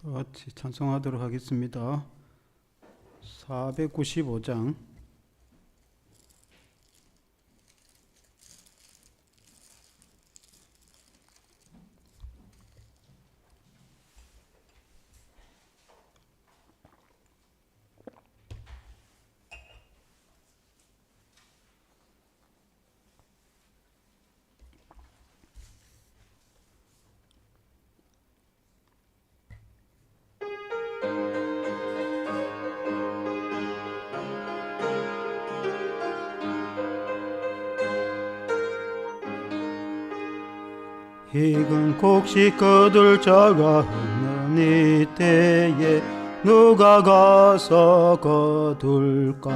다 같이 찬송하도록 하겠습니다. 495장. 익은 곡식 거둘 자가 없는 이때에 누가 가서 거둘까?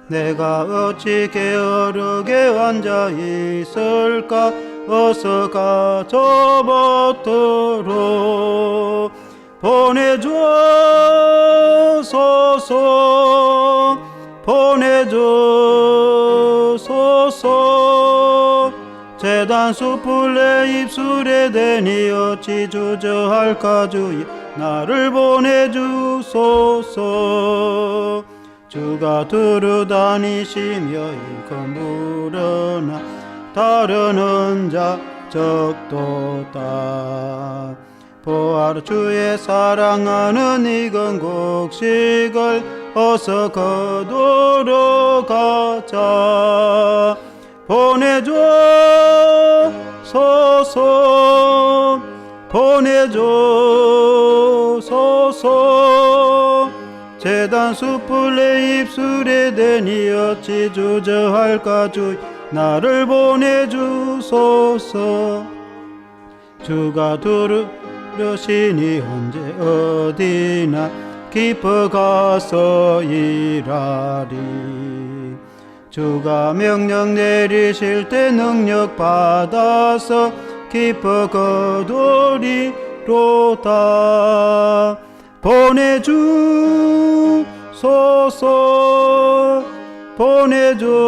내가 어찌 게으르게 앉아 있을까? 어서 가져받도록 보내줘소서, 보내줘소서. 제단 숯불 내 입술에 대니 어찌 주저할까? 주여 나를 보내주소서. 주가 두루 다니시며 일컬 물으나 따르는 자 적도다. 보아라 주의 사랑하는 익은 곡식을 어서 거두러 가자. 보내줘소서, 보내줘소서. 제단 숯불 내 입술에 대니 어찌 주저할까? 주 나를 보내주소서. 주가 두루려시니 언제 어디나 깊어 가서 일하리. 주가 명령 내리실 때 능력 받아서 깊어 거두리로다. 보내주소서, 보내주소서.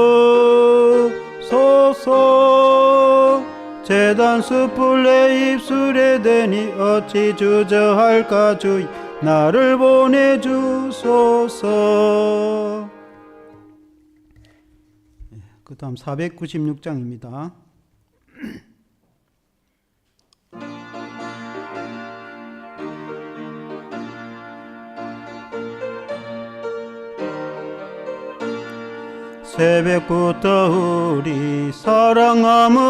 제단 숯불 내 입술에 대니 어찌 주저할까? 주여 나를 보내주소서. 그 다음 496장입니다. 새벽부터 우리 사랑함으로써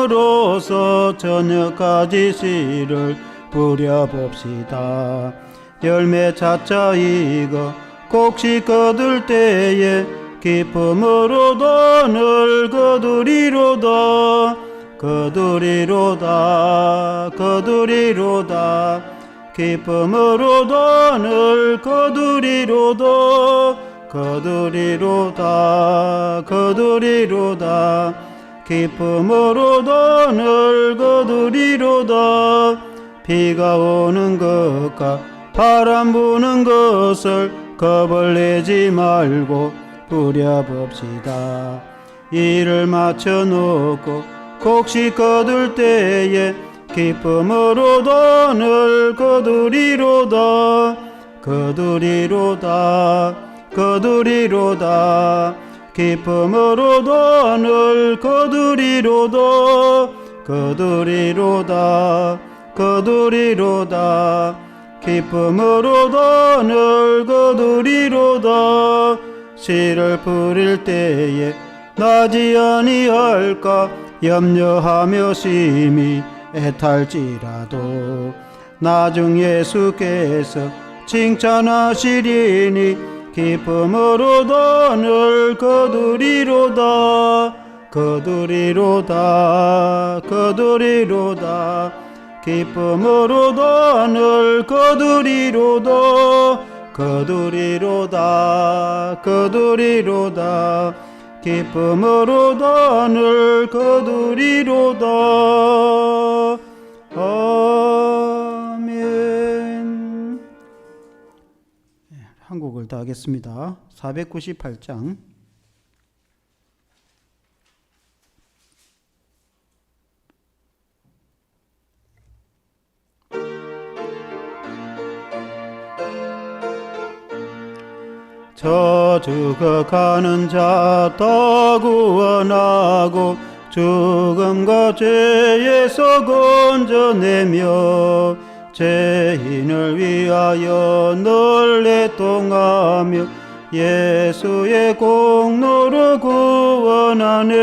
저녁까지 씨를 뿌려봅시다. 열매 차차 익어 곡식 거둘 때에 기쁨으로 돈을 거두리로다. 거두리로다, 거두리로다. 기쁨으로 돈을 거두리로다. 거두리로다, 거두리로다. 기쁨으로 돈을 거두리로다. 비가 오는 것과 바람 부는 것을 겁을 내지 말고 뿌려봅시다. 일을 마쳐놓고 곡식 거둘 때에 기쁨으로 돈을 거두리로다. 거두리로다, 거두리로다. 기쁨으로 돈을 거두리로다. 거두리로다, 거두리로다. 기쁨으로 돈을 거두리로다. 씨를 뿌릴 때에 나지 아니할까? 염려하며 심히 애탈지라도 나중 예수께서 칭찬하시리니 기쁨으로 돈을 거두리로다. 거두리로다, 거두리로다. 기쁨으로 돈을 거두리로다. 거두리로다, 거두리로다. 기쁨으로 돈을 거두리로다. 아멘. 한 곡을 더 하겠습니다. 498장. 저 죽어가는 자 더 구원하고 죽음과 죄에서 건져내며 죄인을 위하여 늘 애통하며 예수의 공로로 구원하네.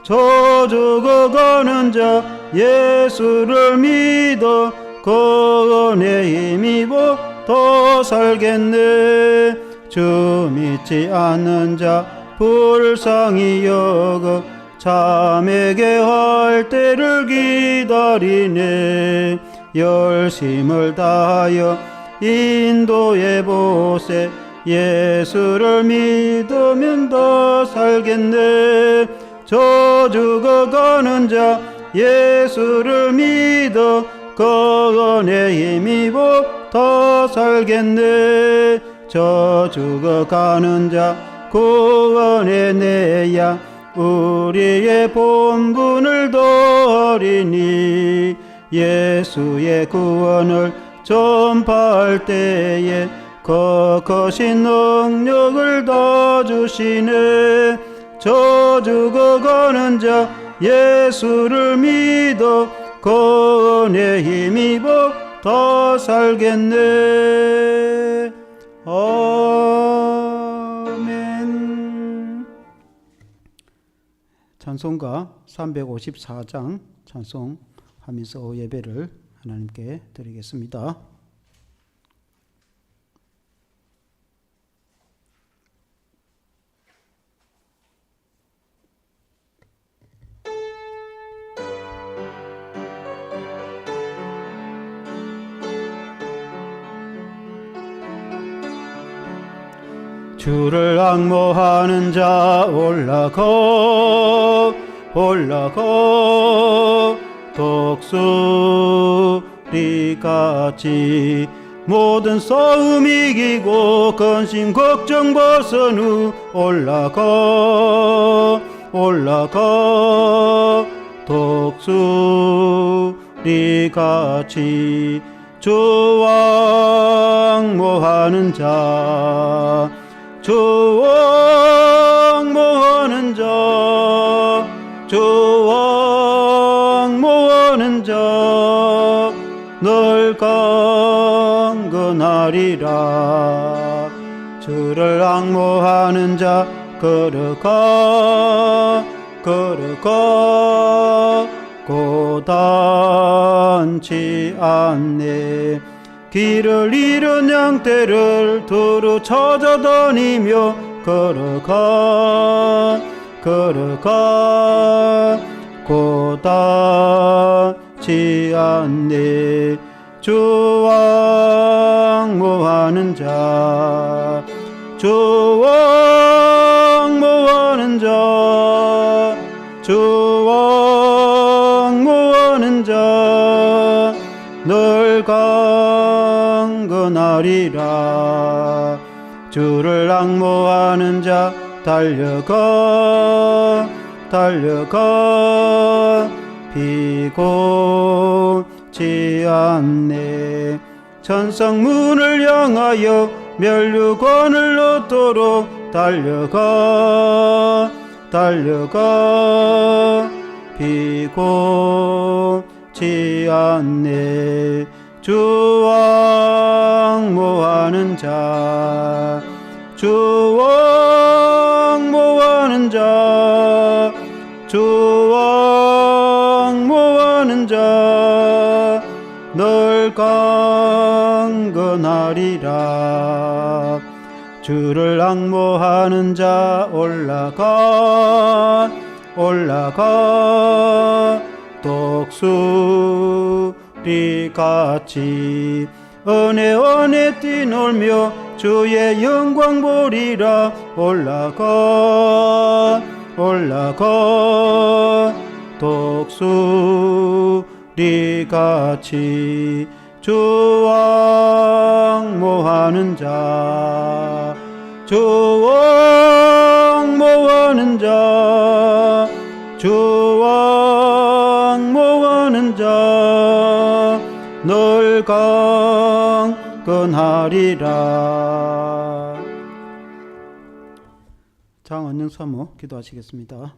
저 죽어가는 자 예수를 믿어 그 은혜 힘입어 더 살겠네. 주 믿지 않는 자 불쌍히 여겨 참에게 할 때를 기다리네. 열심을 다하여 인도해 보세. 예수를 믿으면 더 살겠네. 저 죽어가는 자 예수를 믿어 그 은혜 힘입어 더 살겠네. 저 죽어가는 자 구원해 내야 우리의 본분을 더하리니 예수의 구원을 전파할 때에 거거신 능력을 더 주시네. 저 죽어가는 자 예수를 믿어 그 은혜 힘입어 더 살겠네. 아멘. 찬송가 354장 찬송하면서 예배를 하나님께 드리겠습니다. 주를 앙모하는 자 올라가 독수리같이 모든 싸움 이기고 근심 걱정 벗은 후 올라가 독수리같이 주 앙모하는 자 주 앙모하는 자 주 앙모하는 자 늘 강건하리라. 주를 앙모하는 자 걸어가 고단치 않네. 길을 잃은 양떼를 두루 찾아다니며 걸어가 고단치 않네. 주 앙모하는 자 주 앙모하는 자 주 앙모하는 자 늘 강건하리라. 주를 앙모하는 자 달려가 비곤치 않네. 천성문을 향하여 멸류관을 얻도록 달려가 비곤치 않네. 주 앙모하는 자 주 앙모하는 자 주 앙모하는 자 늘 강건하리라. 주를 앙모하는 자 올라가 독수리같이 은혜 뛰놀며 주의 영광 보리라. 올라가 독수리같이 주 앙모하는 자 주 앙모하는 자 주 앙모하는 자 늘 강건하리라. 장원영 사모 기도하시겠습니다.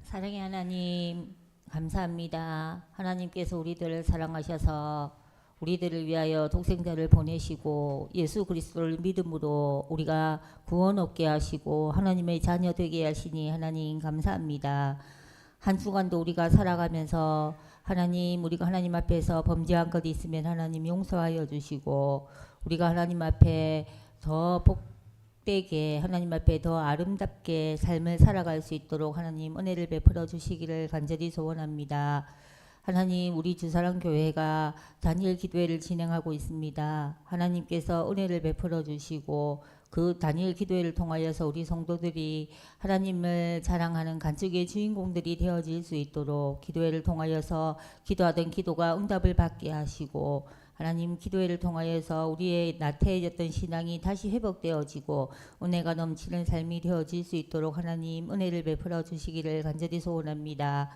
사랑의 하나님, 감사합니다. 하나님께서 우리들을 사랑하셔서 우리들을 위하여 독생자를 보내시고 예수 그리스도를 믿음으로 우리가 구원 얻게 하시고 하나님의 자녀 되게 하시니 하나님 감사합니다. 한 주간도 우리가 살아가면서 하나님, 우리가 하나님 앞에서 범죄한 것 있으면 하나님 용서하여 주시고 우리가 하나님 앞에 더 복되게, 하나님 앞에 더 아름답게 삶을 살아갈 수 있도록 하나님 은혜를 베풀어 주시기를 간절히 소원합니다. 하나님, 우리 주사랑교회가 단일 기도회를 진행하고 있습니다. 하나님께서 은혜를 베풀어 주시고 그 단일 기도회를 통하여서 우리 성도들이 하나님을 자랑하는 간증의 주인공들이 되어질 수 있도록 기도회를 통하여서 기도하던 기도가 응답을 받게 하시고 하나님, 기도회를 통하여서 우리의 나태해졌던 신앙이 다시 회복되어지고 은혜가 넘치는 삶이 되어질 수 있도록 하나님 은혜를 베풀어 주시기를 간절히 소원합니다.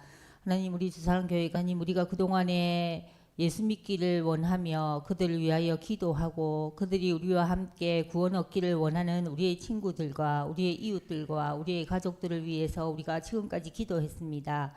하나님, 우리 주사랑교회가 하나님, 우리가 그동안에 예수 믿기를 원하며 그들을 위하여 기도하고 그들이 우리와 함께 구원 얻기를 원하는 우리의 친구들과 우리의 이웃들과 우리의 가족들을 위해서 우리가 지금까지 기도했습니다.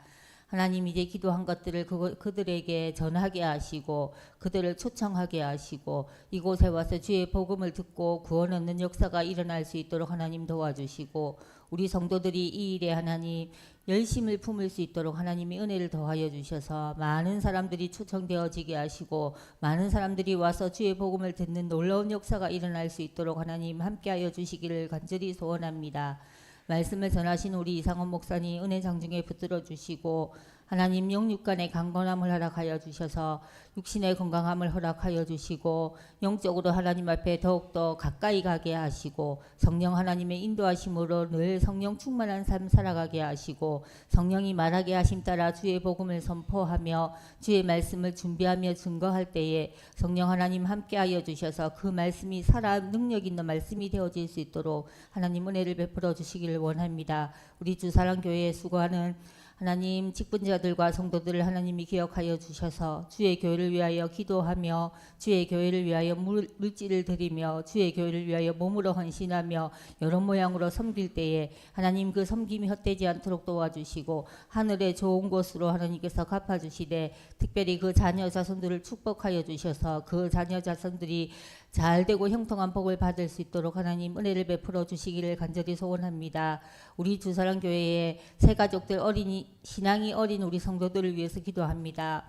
하나님, 이제 기도한 것들을 그들에게 전하게 하시고 그들을 초청하게 하시고 이곳에 와서 주의 복음을 듣고 구원 얻는 역사가 일어날 수 있도록 하나님 도와주시고 우리 성도들이 이 일에 하나님 열심을 품을 수 있도록 하나님이 은혜를 더하여 주셔서 많은 사람들이 초청되어지게 하시고 많은 사람들이 와서 주의 복음을 듣는 놀라운 역사가 일어날 수 있도록 하나님 함께하여 주시기를 간절히 소원합니다. 말씀을 전하신 우리 이상원 목사님 은혜 장중에 붙들어 주시고 하나님 영육간의 강건함을 허락하여 주셔서 육신의 건강함을 허락하여 주시고 영적으로 하나님 앞에 더욱더 가까이 가게 하시고 성령 하나님의 인도하심으로 늘 성령 충만한 삶 살아가게 하시고 성령이 말하게 하심 따라 주의 복음을 선포하며 주의 말씀을 준비하며 증거할 때에 성령 하나님 함께하여 주셔서 그 말씀이 살아 능력 있는 말씀이 되어질 수 있도록 하나님 은혜를 베풀어 주시기를 원합니다. 우리 주사랑교회에 수고하는 하나님 직분자들과 성도들을 하나님이 기억하여 주셔서 주의 교회를 위하여 기도하며 주의 교회를 위하여 물질을 드리며 주의 교회를 위하여 몸으로 헌신하며 여러 모양으로 섬길 때에 하나님 그 섬김이 헛되지 않도록 도와주시고 하늘의 좋은 곳으로 하나님께서 갚아주시되 특별히 그 자녀 자손들을 축복하여 주셔서 그 자녀 자손들이 잘되고 형통한 복을 받을 수 있도록 하나님 은혜를 베풀어 주시기를 간절히 소원합니다. 우리 주사랑교회의 새가족들 어린이 신앙이 어린 우리 성도들을 위해서 기도합니다.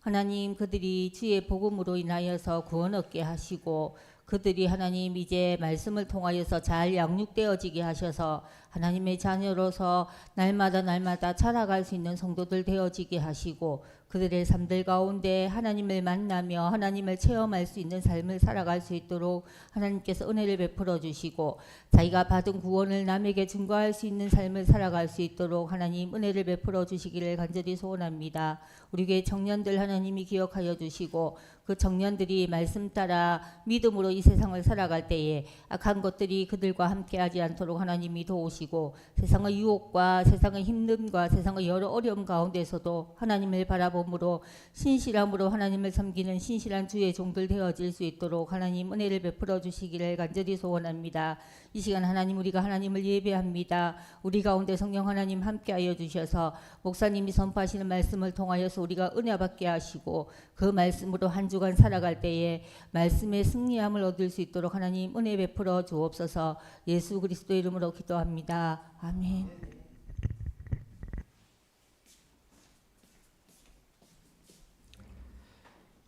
하나님, 그들이 주의 복음으로 인하여서 구원 얻게 하시고 그들이 하나님 이제 말씀을 통하여서 잘 양육되어지게 하셔서 하나님의 자녀로서 날마다 자라갈 수 있는 성도들 되어지게 하시고 그들의 삶들 가운데 하나님을 만나며 하나님을 체험할 수 있는 삶을 살아갈 수 있도록 하나님께서 은혜를 베풀어 주시고 자기가 받은 구원을 남에게 증거할 수 있는 삶을 살아갈 수 있도록 하나님 은혜를 베풀어 주시기를 간절히 소원합니다. 우리 교회 청년들 하나님이 기억하여 주시고 그 청년들이 말씀 따라 믿음으로 이 세상을 살아갈 때에 악한 것들이 그들과 함께하지 않도록 하나님이 도우시고 세상의 유혹과 세상의 힘듦과 세상의 여러 어려움 가운데서도 하나님을 바라봄으로 신실함으로 하나님을 섬기는 신실한 주의 종들 되어질 수 있도록 하나님 은혜를 베풀어 주시기를 간절히 소원합니다. 이 시간 하나님 우리가 하나님을 예배합니다. 우리 가운데 성령 하나님 함께하여 주셔서 목사님이 선포하시는 말씀을 통하여서 우리가 은혜 받게 하시고 그 말씀으로 한 주간 살아갈 때에 말씀의 승리함을 얻을 수 있도록 하나님 은혜 베풀어 주옵소서. 예수 그리스도 이름으로 기도합니다. 아멘.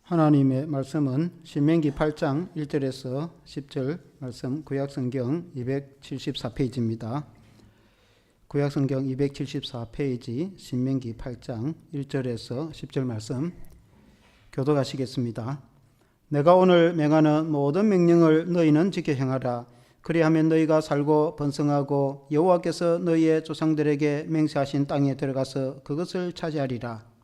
하나님의 말씀은 신명기 8장 1절에서 10절 말씀 구약성경 274페이지입니다. 구약성경 274페이지 신명기 8장 1절에서 10절 말씀 교독하시겠습니다. 내가 오늘 명하는 모든 명령을 너희는 지켜 행하라. 그리하면 너희가 살고 번성하고 여호와께서 너희의 조상들에게 맹세하신 땅에 들어가서 그것을 차지하리라.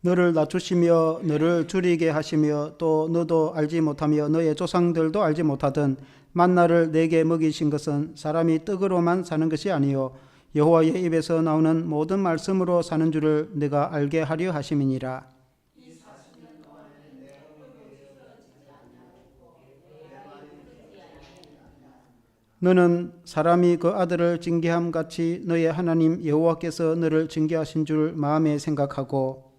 너를 낮추시며 너를 줄이게 하시며 또 너도 알지 못하며 너의 조상들도 알지 못하던 만나를 내게 먹이신 것은 사람이 떡으로만 사는 것이 아니요 여호와의 입에서 나오는 모든 말씀으로 사는 줄을 내가 알게 하려 하심이니라. 너는 사람이 그 아들을 징계함 같이 너의 하나님 여호와께서 너를 징계하신 줄 마음에 생각하고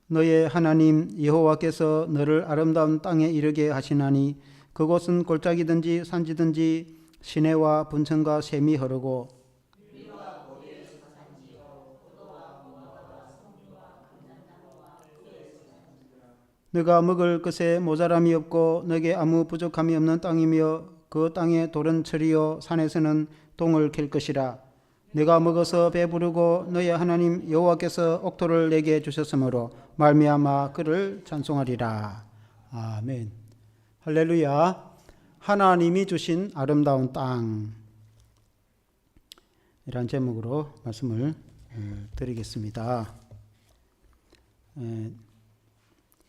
너의 하나님 여호와께서 너를 아름다운 땅에 이르게 하시나니 그곳은 골짜기든지 산지든지 시내와 분천과 샘이 흐르고 너가 먹을 것에 모자람이 없고 너게 아무 부족함이 없는 땅이며 그 땅에 돌은 철이요 산에서는 동을 캘 것이라. 내가 먹어서 배부르고 너의 하나님 여호와께서 옥토를 내게 주셨으므로 말미암아 그를 찬송하리라. 아멘. 할렐루야. 하나님이 주신 아름다운 땅, 이란 제목으로 말씀을 드리겠습니다.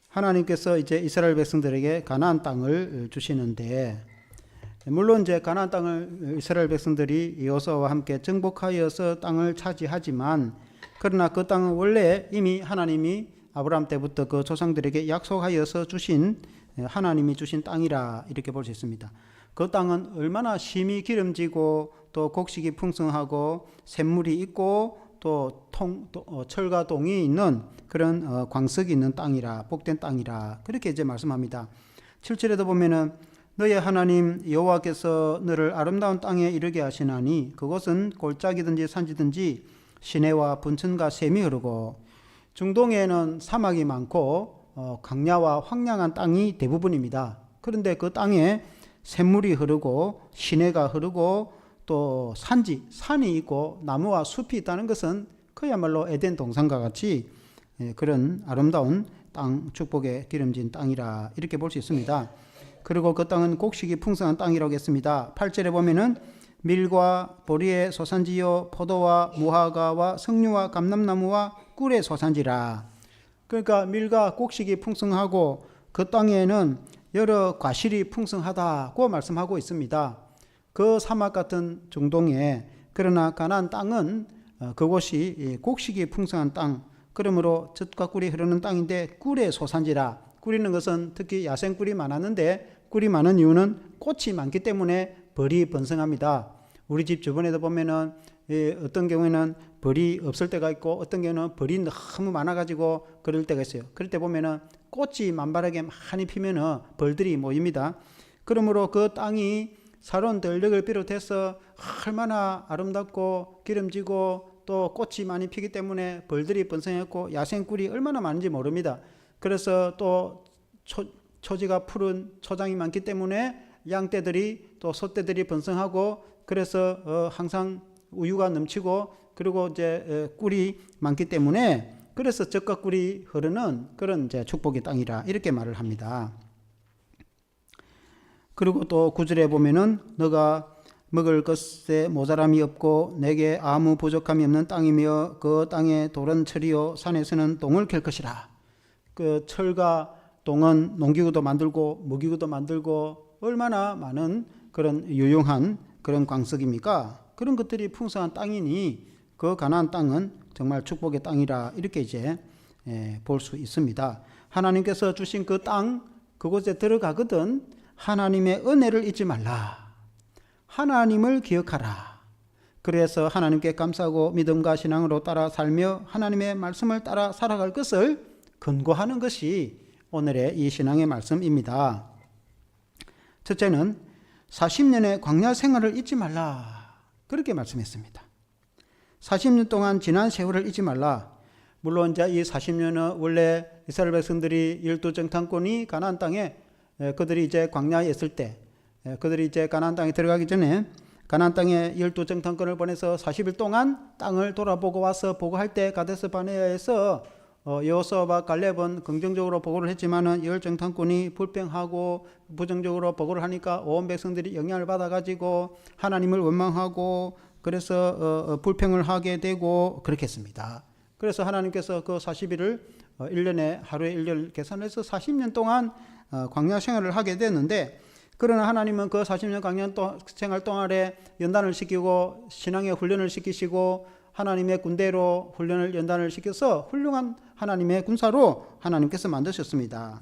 하나님께서 이제 이스라엘 백성들에게 가나안 땅을 주시는데, 물론 이제 가나안 땅을 이스라엘 백성들이 여호수아와 함께 정복하여서 땅을 차지하지만, 그러나 그 땅은 원래 이미 하나님이 아브라함 때부터 그 조상들에게 약속하여서 주신, 하나님이 주신 땅이라 이렇게 볼 수 있습니다. 그 땅은 얼마나 심이 기름지고 또 곡식이 풍성하고 샘물이 있고 또 철과 동이 있는 그런 광석이 있는 땅이라, 복된 땅이라 그렇게 이제 말씀합니다. 7절에도 보면은 너의 하나님 여호와께서 너를 아름다운 땅에 이르게 하시나니 그곳은 골짜기든지 산지든지 시내와 분천과 샘이 흐르고, 중동에는 사막이 많고 광야와 황량한 땅이 대부분입니다. 그런데 그 땅에 샘물이 흐르고 시내가 흐르고 또 산이 있고 나무와 숲이 있다는 것은 그야말로 에덴 동산과 같이 그런 아름다운 땅, 축복의 기름진 땅이라 이렇게 볼 수 있습니다. 그리고 그 땅은 곡식이 풍성한 땅이라고 했습니다. 8절에 보면은 밀과 보리의 소산지요 포도와 무화과와 석류와 감람나무와 꿀의 소산지라. 그러니까 밀과 곡식이 풍성하고 그 땅에는 여러 과실이 풍성하다고 말씀하고 있습니다. 그 사막 같은 중동에, 그러나 가나안 땅은 그곳이 곡식이 풍성한 땅, 그러므로 젖과 꿀이 흐르는 땅인데 꿀의 소산지라. 꿀이는 것은 특히 야생꿀이 많았는데, 꿀이 많은 이유는 꽃이 많기 때문에 벌이 번성합니다. 우리 집 주변에도 보면은 어떤 경우에는 벌이 없을 때가 있고 어떤 경우는 벌이 너무 많아가지고 그럴 때가 있어요. 그럴 때 보면은 꽃이 만발하게 많이 피면은 벌들이 모입니다. 그러므로 그 땅이 사론 들녘을 비롯해서 얼마나 아름답고 기름지고 또 꽃이 많이 피기 때문에 벌들이 번성했고 야생꿀이 얼마나 많은지 모릅니다. 그래서 또 초지가 푸른 초장이 많기 때문에 양떼들이 또 소떼들이 번성하고, 그래서 항상 우유가 넘치고, 그리고 이제 꿀이 많기 때문에 그래서 젖과 꿀이 흐르는 그런 이제 축복의 땅이라 이렇게 말을 합니다. 그리고 또 9절에 보면은 너가 먹을 것에 모자람이 없고 내게 아무 부족함이 없는 땅이며 그 땅에 돌은 철이요 산에서는 동을 캘 것이라. 그 철과 동은 농기구도 만들고 무기구도 만들고 얼마나 많은 그런 유용한 그런 광석입니까? 그런 것들이 풍성한 땅이니 그 가나안 땅은 정말 축복의 땅이라 이렇게 이제 볼 수 있습니다. 하나님께서 주신 그 땅, 그곳에 들어가거든 하나님의 은혜를 잊지 말라. 하나님을 기억하라. 그래서 하나님께 감사하고 믿음과 신앙으로 따라 살며 하나님의 말씀을 따라 살아갈 것을 근거하는 것이 오늘의 이 신앙의 말씀입니다. 첫째는 40년의 광야 생활을 잊지 말라. 그렇게 말씀했습니다. 40년 동안 지난 세월을 잊지 말라. 물론 이제 이 40년은 원래 이스라엘 백성들이 12정탐꾼이 가나안 땅에 그들이 이제 광야에 있을 때, 그들이 이제 가나안 땅에 들어가기 전에 가나안 땅에 12정탐꾼을 보내서 40일 동안 땅을 돌아보고 와서 보고할 때 가데스 바네아에서 여호수아와 갈렙은 긍정적으로 보고를 했지만은 10정탐꾼이 불평하고 부정적으로 보고를 하니까 온 백성들이 영향을 받아가지고 하나님을 원망하고 그래서 불평을 하게 되고 그렇겠습니다. 그래서 하나님께서 그 40일을 1년에 하루에 1년 계산해서 40년 동안 광야 생활을 하게 됐는데, 그러나 하나님은 그 40년 광야 생활 동안에 연단을 시키고 신앙의 훈련을 시키시고 하나님의 군대로 훈련을 연단을 시켜서 훌륭한 하나님의 군사로 하나님께서 만드셨습니다.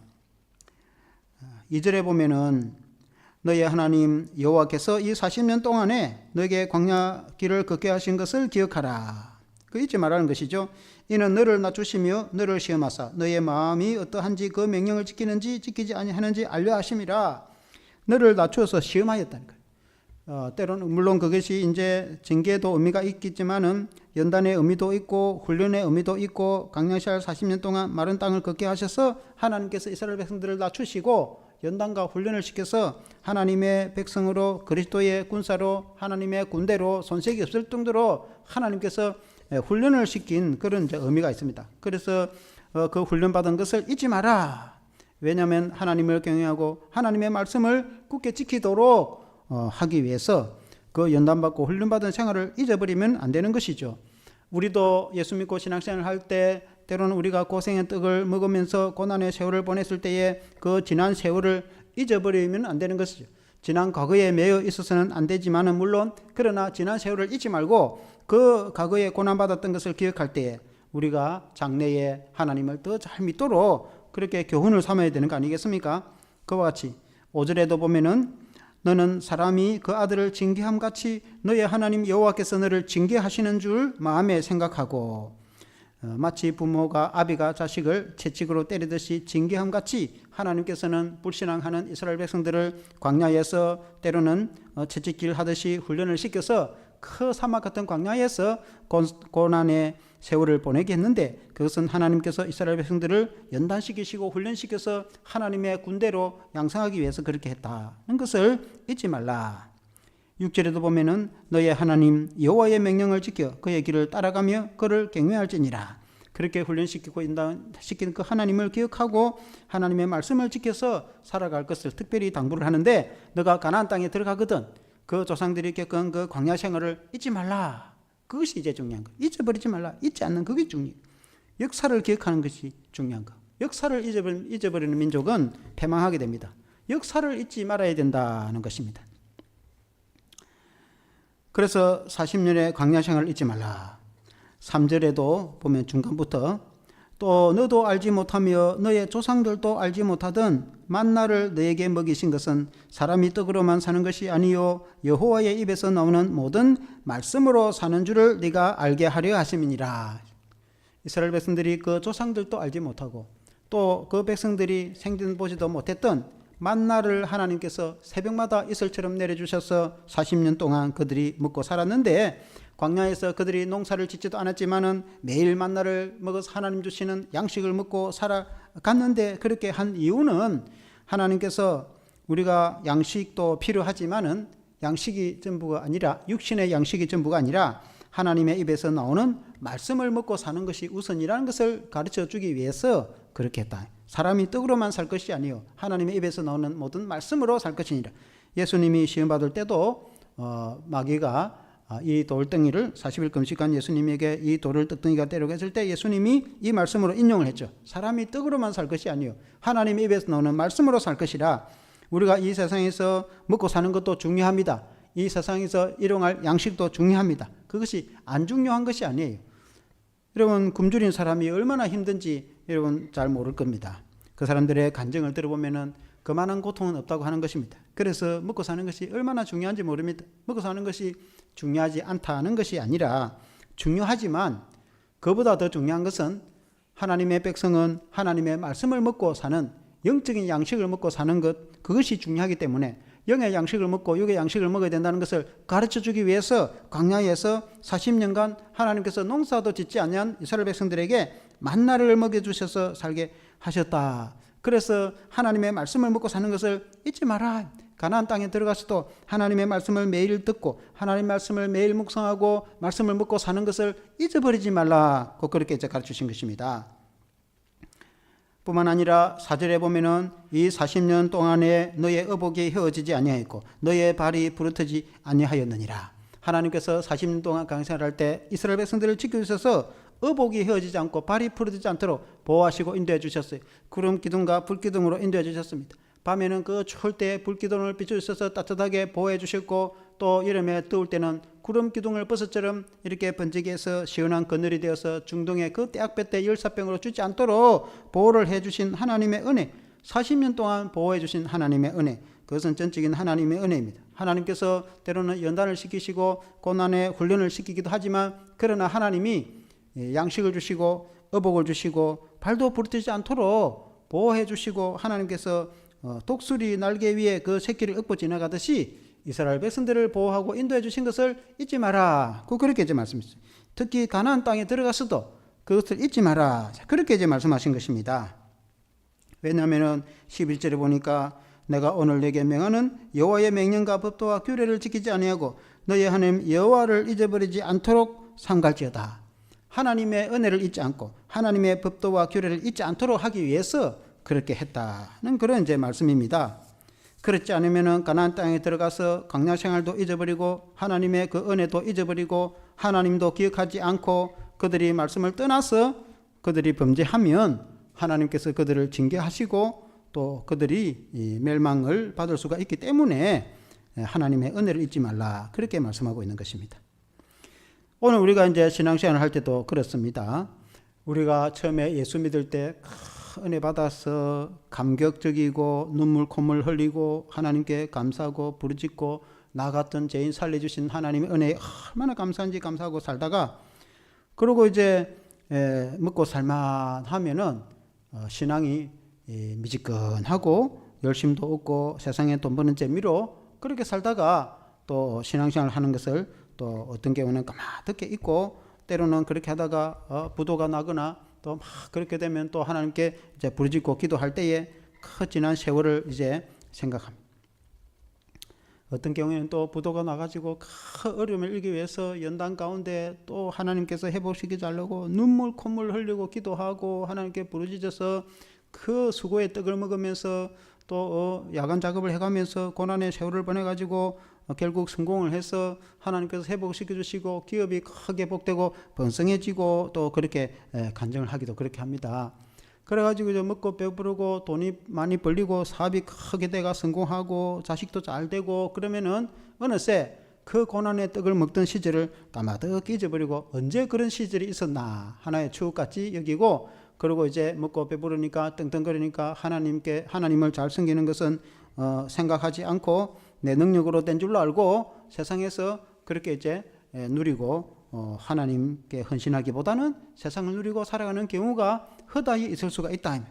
2절에 보면은 너희 하나님 여호와께서 이 40년 동안에 너에게 광야 길을 걷게 하신 것을 기억하라. 그 잊지 말라는 것이죠. 이는 너를 낮추시며 너를 시험하사 너의 마음이 어떠한지 그 명령을 지키는지 지키지 아니하는지 알려 하심이라. 너를 낮추어서 시험하였다는 거예요. 때로는 물론 그것이 이제 징계도 의미가 있겠지만은 연단의 의미도 있고 훈련의 의미도 있고 광야시할 40년 동안 마른 땅을 걷게 하셔서 하나님께서 이스라엘 백성들을 낮추시고 연단과 훈련을 시켜서 하나님의 백성으로 그리스도의 군사로 하나님의 군대로 손색이 없을 정도로 하나님께서 훈련을 시킨 그런 의미가 있습니다. 그래서 그 훈련받은 것을 잊지 마라. 왜냐하면 하나님을 경외하고 하나님의 말씀을 굳게 지키도록 하기 위해서 그 연단받고 훈련받은 생활을 잊어버리면 안 되는 것이죠. 우리도 예수 믿고 신앙생활을 할 때 때로는 우리가 고생의 떡을 먹으면서 고난의 세월을 보냈을 때에 그 지난 세월을 잊어버리면 안 되는 것이죠. 지난 과거에 매여 있어서는 안 되지만은 물론 그러나 지난 세월을 잊지 말고 그 과거에 고난받았던 것을 기억할 때에 우리가 장래에 하나님을 더 잘 믿도록 그렇게 교훈을 삼아야 되는 거 아니겠습니까? 그와 같이 5절에도 보면은 너는 사람이 그 아들을 징계함 같이 너의 하나님 여호와께서 너를 징계하시는 줄 마음에 생각하고, 마치 부모가 아비가 자식을 채찍으로 때리듯이 징계함 같이 하나님께서는 불신앙하는 이스라엘 백성들을 광야에서 때로는 채찍질 하듯이 훈련을 시켜서 그 사막 같은 광야에서 고난의 세월을 보내게 했는데, 그것은 하나님께서 이스라엘 백성들을 연단시키시고 훈련시켜서 하나님의 군대로 양성하기 위해서 그렇게 했다는 것을 잊지 말라. 6절에도 보면은 너의 하나님 여호와의 명령을 지켜 그의 길을 따라가며 그를 경외할지니라. 그렇게 훈련시키고 인도시킨 그 하나님을 기억하고 하나님의 말씀을 지켜서 살아갈 것을 특별히 당부를 하는데, 너가 가나안 땅에 들어가거든 그 조상들이 겪은 그 광야 생활을 잊지 말라. 그것이 이제 중요한 거. 잊어버리지 말라. 잊지 않는 그게 중요해요. 역사를 기억하는 것이 중요한 거. 역사를 잊어버리는 민족은 패망하게 됩니다. 역사를 잊지 말아야 된다는 것입니다. 그래서 40년의 광야 생활을 잊지 말라. 3절에도 보면 중간부터 또 너도 알지 못하며 너의 조상들도 알지 못하던 만나를 너에게 먹이신 것은 사람이 떡으로만 사는 것이 아니요 여호와의 입에서 나오는 모든 말씀으로 사는 줄을 네가 알게 하려 하심이니라. 이스라엘 백성들이 그 조상들도 알지 못하고 또 그 백성들이 생전 보지도 못했던 만나를 하나님께서 새벽마다 이슬처럼 내려주셔서 40년 동안 그들이 먹고 살았는데, 광야에서 그들이 농사를 짓지도 않았지만은 매일 만나를 먹어서 하나님 주시는 양식을 먹고 살아갔는데, 그렇게 한 이유는 하나님께서 우리가 양식도 필요하지만은 양식이 전부가 아니라, 육신의 양식이 전부가 아니라 하나님의 입에서 나오는 말씀을 먹고 사는 것이 우선이라는 것을 가르쳐 주기 위해서 그렇게 했다. 사람이 떡으로만 살 것이 아니요 하나님의 입에서 나오는 모든 말씀으로 살 것이니라. 예수님이 시험 받을 때도 마귀가 이 돌덩이를 40일 금식한 예수님에게 이 돌을 떡덩이가 되려고 했을 때 예수님이 이 말씀으로 인용을 했죠. 사람이 떡으로만 살 것이 아니요 하나님의 입에서 나오는 말씀으로 살 것이라. 우리가 이 세상에서 먹고 사는 것도 중요합니다. 이 세상에서 일용할 양식도 중요합니다. 그것이 안 중요한 것이 아니에요. 여러분, 굶주린 사람이 얼마나 힘든지 여러분 잘 모를 겁니다. 그 사람들의 간증을 들어보면은 그만한 고통은 없다고 하는 것입니다. 그래서 먹고 사는 것이 얼마나 중요한지 모릅니다. 먹고 사는 것이 중요하지 않다는 것이 아니라 중요하지만 그보다 더 중요한 것은 하나님의 백성은 하나님의 말씀을 먹고 사는 영적인 양식을 먹고 사는 것, 그것이 중요하기 때문에 영의 양식을 먹고 육의 양식을 먹어야 된다는 것을 가르쳐 주기 위해서 광야에서 40년간 하나님께서 농사도 짓지 아니한 이스라엘 백성들에게 만나를 먹여주셔서 살게 하셨다. 그래서 하나님의 말씀을 먹고 사는 것을 잊지 마라. 가나안 땅에 들어가서도 하나님의 말씀을 매일 듣고 하나님의 말씀을 매일 묵상하고 말씀을 먹고 사는 것을 잊어버리지 말라고 그렇게 가르쳐 주신 것입니다. 뿐만 아니라 4절에 보면은 이 40년 동안에 너의 의복이 헤어지지 아니하였고 너의 발이 부르트지 아니하였느니라. 하나님께서 40년 동안 강생활할 때 이스라엘 백성들을 지켜주셔서 의복이 헤어지지 않고 발이 풀어지지 않도록 보호하시고 인도해 주셨어요. 구름 기둥과 불 기둥으로 인도해 주셨습니다. 밤에는 그 추울 때 불 기둥을 비춰주셔서 따뜻하게 보호해 주셨고, 또 여름에 더울 때는 구름 기둥을 버섯처럼 이렇게 번지게 해서 시원한 그늘이 되어서 중동의 그 떼약볕 때 열사병으로 죽지 않도록 보호를 해 주신 하나님의 은혜, 40년 동안 보호해 주신 하나님의 은혜, 그것은 전적인 하나님의 은혜입니다. 하나님께서 때로는 연단을 시키시고 고난의 훈련을 시키기도 하지만, 그러나 하나님이 양식을 주시고 의복을 주시고 발도 부러뜨리지 않도록 보호해 주시고, 하나님께서 독수리 날개 위에 그 새끼를 업고 지나가듯이 이스라엘 백성들을 보호하고 인도해 주신 것을 잊지 마라. 그렇게 이제 말씀했어요. 특히 가나안 땅에 들어가서도 그것을 잊지 마라. 그렇게 이제 말씀하신 것입니다. 왜냐하면 11절에 보니까 내가 오늘 내게 명하는 여호와의 명령과 법도와 규례를 지키지 아니하고 너희 하나님 여호와를 잊어버리지 않도록 삼갈지어다. 하나님의 은혜를 잊지 않고 하나님의 법도와 규례를 잊지 않도록 하기 위해서 그렇게 했다는 그런 이제 말씀입니다. 그렇지 않으면은 가나안 땅에 들어가서 광야 생활도 잊어버리고 하나님의 그 은혜도 잊어버리고 하나님도 기억하지 않고 그들이 말씀을 떠나서 그들이 범죄하면 하나님께서 그들을 징계하시고 또 그들이 멸망을 받을 수가 있기 때문에 하나님의 은혜를 잊지 말라, 그렇게 말씀하고 있는 것입니다. 오늘 우리가 이제 신앙생활을 할 때도 그렇습니다. 우리가 처음에 예수 믿을 때 은혜 받아서 감격적이고 눈물 콧물 흘리고 하나님께 감사하고 부르짖고 나 같은 죄인 살려주신 하나님의 은혜에 얼마나 감사한지 감사하고 살다가, 그러고 이제 먹고 살만하면은 신앙이 미지근하고 열심도 없고 세상에 돈 버는 재미로 그렇게 살다가 또 신앙생활을 하는 것을 또 어떤 경우는 까마득히 잊고, 때로는 그렇게 하다가 부도가 나거나 또 막 그렇게 되면 또 하나님께 이제 부르짖고 기도할 때에 그 지난 세월을 이제 생각합니다. 어떤 경우에는 또 부도가 나가지고 그 어려움을 이기기 위해서 연단 가운데 또 하나님께서 회복시키지 않으려고 눈물 콧물 흘리고 기도하고 하나님께 부르짖어서 그 수고의 떡을 먹으면서 또 야간 작업을 해가면서 고난의 세월을 보내가지고 결국 성공을 해서 하나님께서 회복시켜 주시고 기업이 크게 복되고 번성해지고 또 그렇게 간증을 하기도 그렇게 합니다. 그래가지고 이제 먹고 배부르고 돈이 많이 벌리고 사업이 크게 돼가 성공하고 자식도 잘 되고 그러면은 어느새 그 고난의 떡을 먹던 시절을 까마득 잊어버리고 언제 그런 시절이 있었나 하나의 추억같이 여기고, 그리고 이제 먹고 배부르니까 떵떵거리니까 하나님을 잘 섬기는 것은 생각하지 않고 내 능력으로 된 줄로 알고 세상에서 그렇게 이제 누리고 하나님께 헌신하기보다는 세상을 누리고 살아가는 경우가 허다히 있을 수가 있다.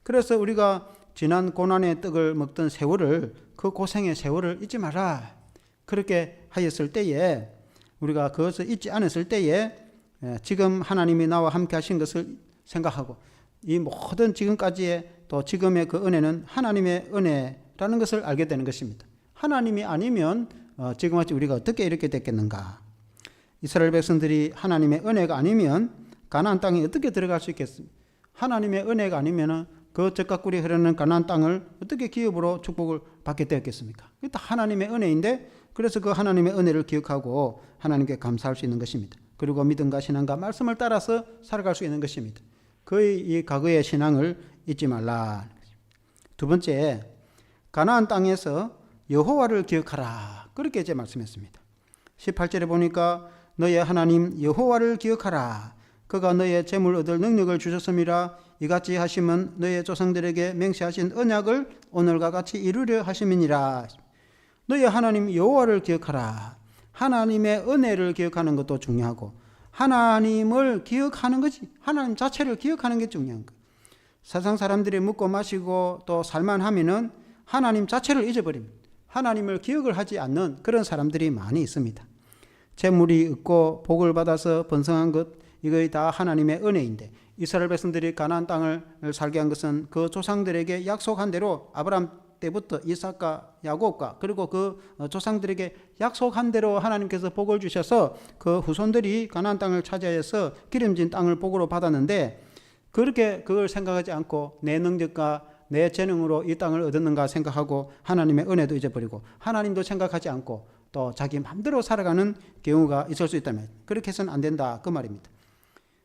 그래서 우리가 지난 고난의 떡을 먹던 세월을, 그 고생의 세월을 잊지 마라, 그렇게 하였을 때에, 우리가 그것을 잊지 않았을 때에 지금 하나님이 나와 함께 하신 것을 생각하고 이 모든 지금까지의 또 지금의 그 은혜는 하나님의 은혜라는 것을 알게 되는 것입니다. 하나님이 아니면 지금같이 우리가 어떻게 이렇게 됐겠는가. 이스라엘 백성들이 하나님의 은혜가 아니면 가나안 땅에 어떻게 들어갈 수 있겠습니까? 하나님의 은혜가 아니면 그 젖과 꿀이 흐르는 가나안 땅을 어떻게 기업으로 축복을 받게 되었겠습니까? 그게 다 하나님의 은혜인데, 그래서 그 하나님의 은혜를 기억하고 하나님께 감사할 수 있는 것입니다. 그리고 믿음과 신앙과 말씀을 따라서 살아갈 수 있는 것입니다. 거의 이 과거의 신앙을 잊지 말라. 두 번째, 가나안 땅에서 여호와를 기억하라, 그렇게 이제 말씀했습니다. 18절에 보니까 너의 하나님 여호와를 기억하라. 그가 너의 재물 얻을 능력을 주셨음이라. 이같이 하심은 너의 조상들에게 맹세하신 언약을 오늘과 같이 이루려 하심이니라. 너의 하나님 여호와를 기억하라. 하나님의 은혜를 기억하는 것도 중요하고 하나님을 기억하는 것이, 하나님 자체를 기억하는 게 중요한 거예요. 세상 사람들이 먹고 마시고 또 살만하면은 하나님 자체를 잊어버립니다. 하나님을 기억을 하지 않는 그런 사람들이 많이 있습니다. 재물이 없고 복을 받아서 번성한 것, 이거 다 하나님의 은혜인데, 이스라엘 백성들이 가나안 땅을 살게 한 것은 그 조상들에게 약속한 대로 아브라함 때부터 이삭과 야곱과 그리고 그 조상들에게 약속한 대로 하나님께서 복을 주셔서 그 후손들이 가나안 땅을 차지하여서 기름진 땅을 복으로 받았는데, 그렇게 그걸 생각하지 않고 내 능력과 내 재능으로 이 땅을 얻었는가 생각하고 하나님의 은혜도 잊어버리고 하나님도 생각하지 않고 또 자기 마음대로 살아가는 경우가 있을 수 있다면 그렇게 해서는 안 된다 그 말입니다.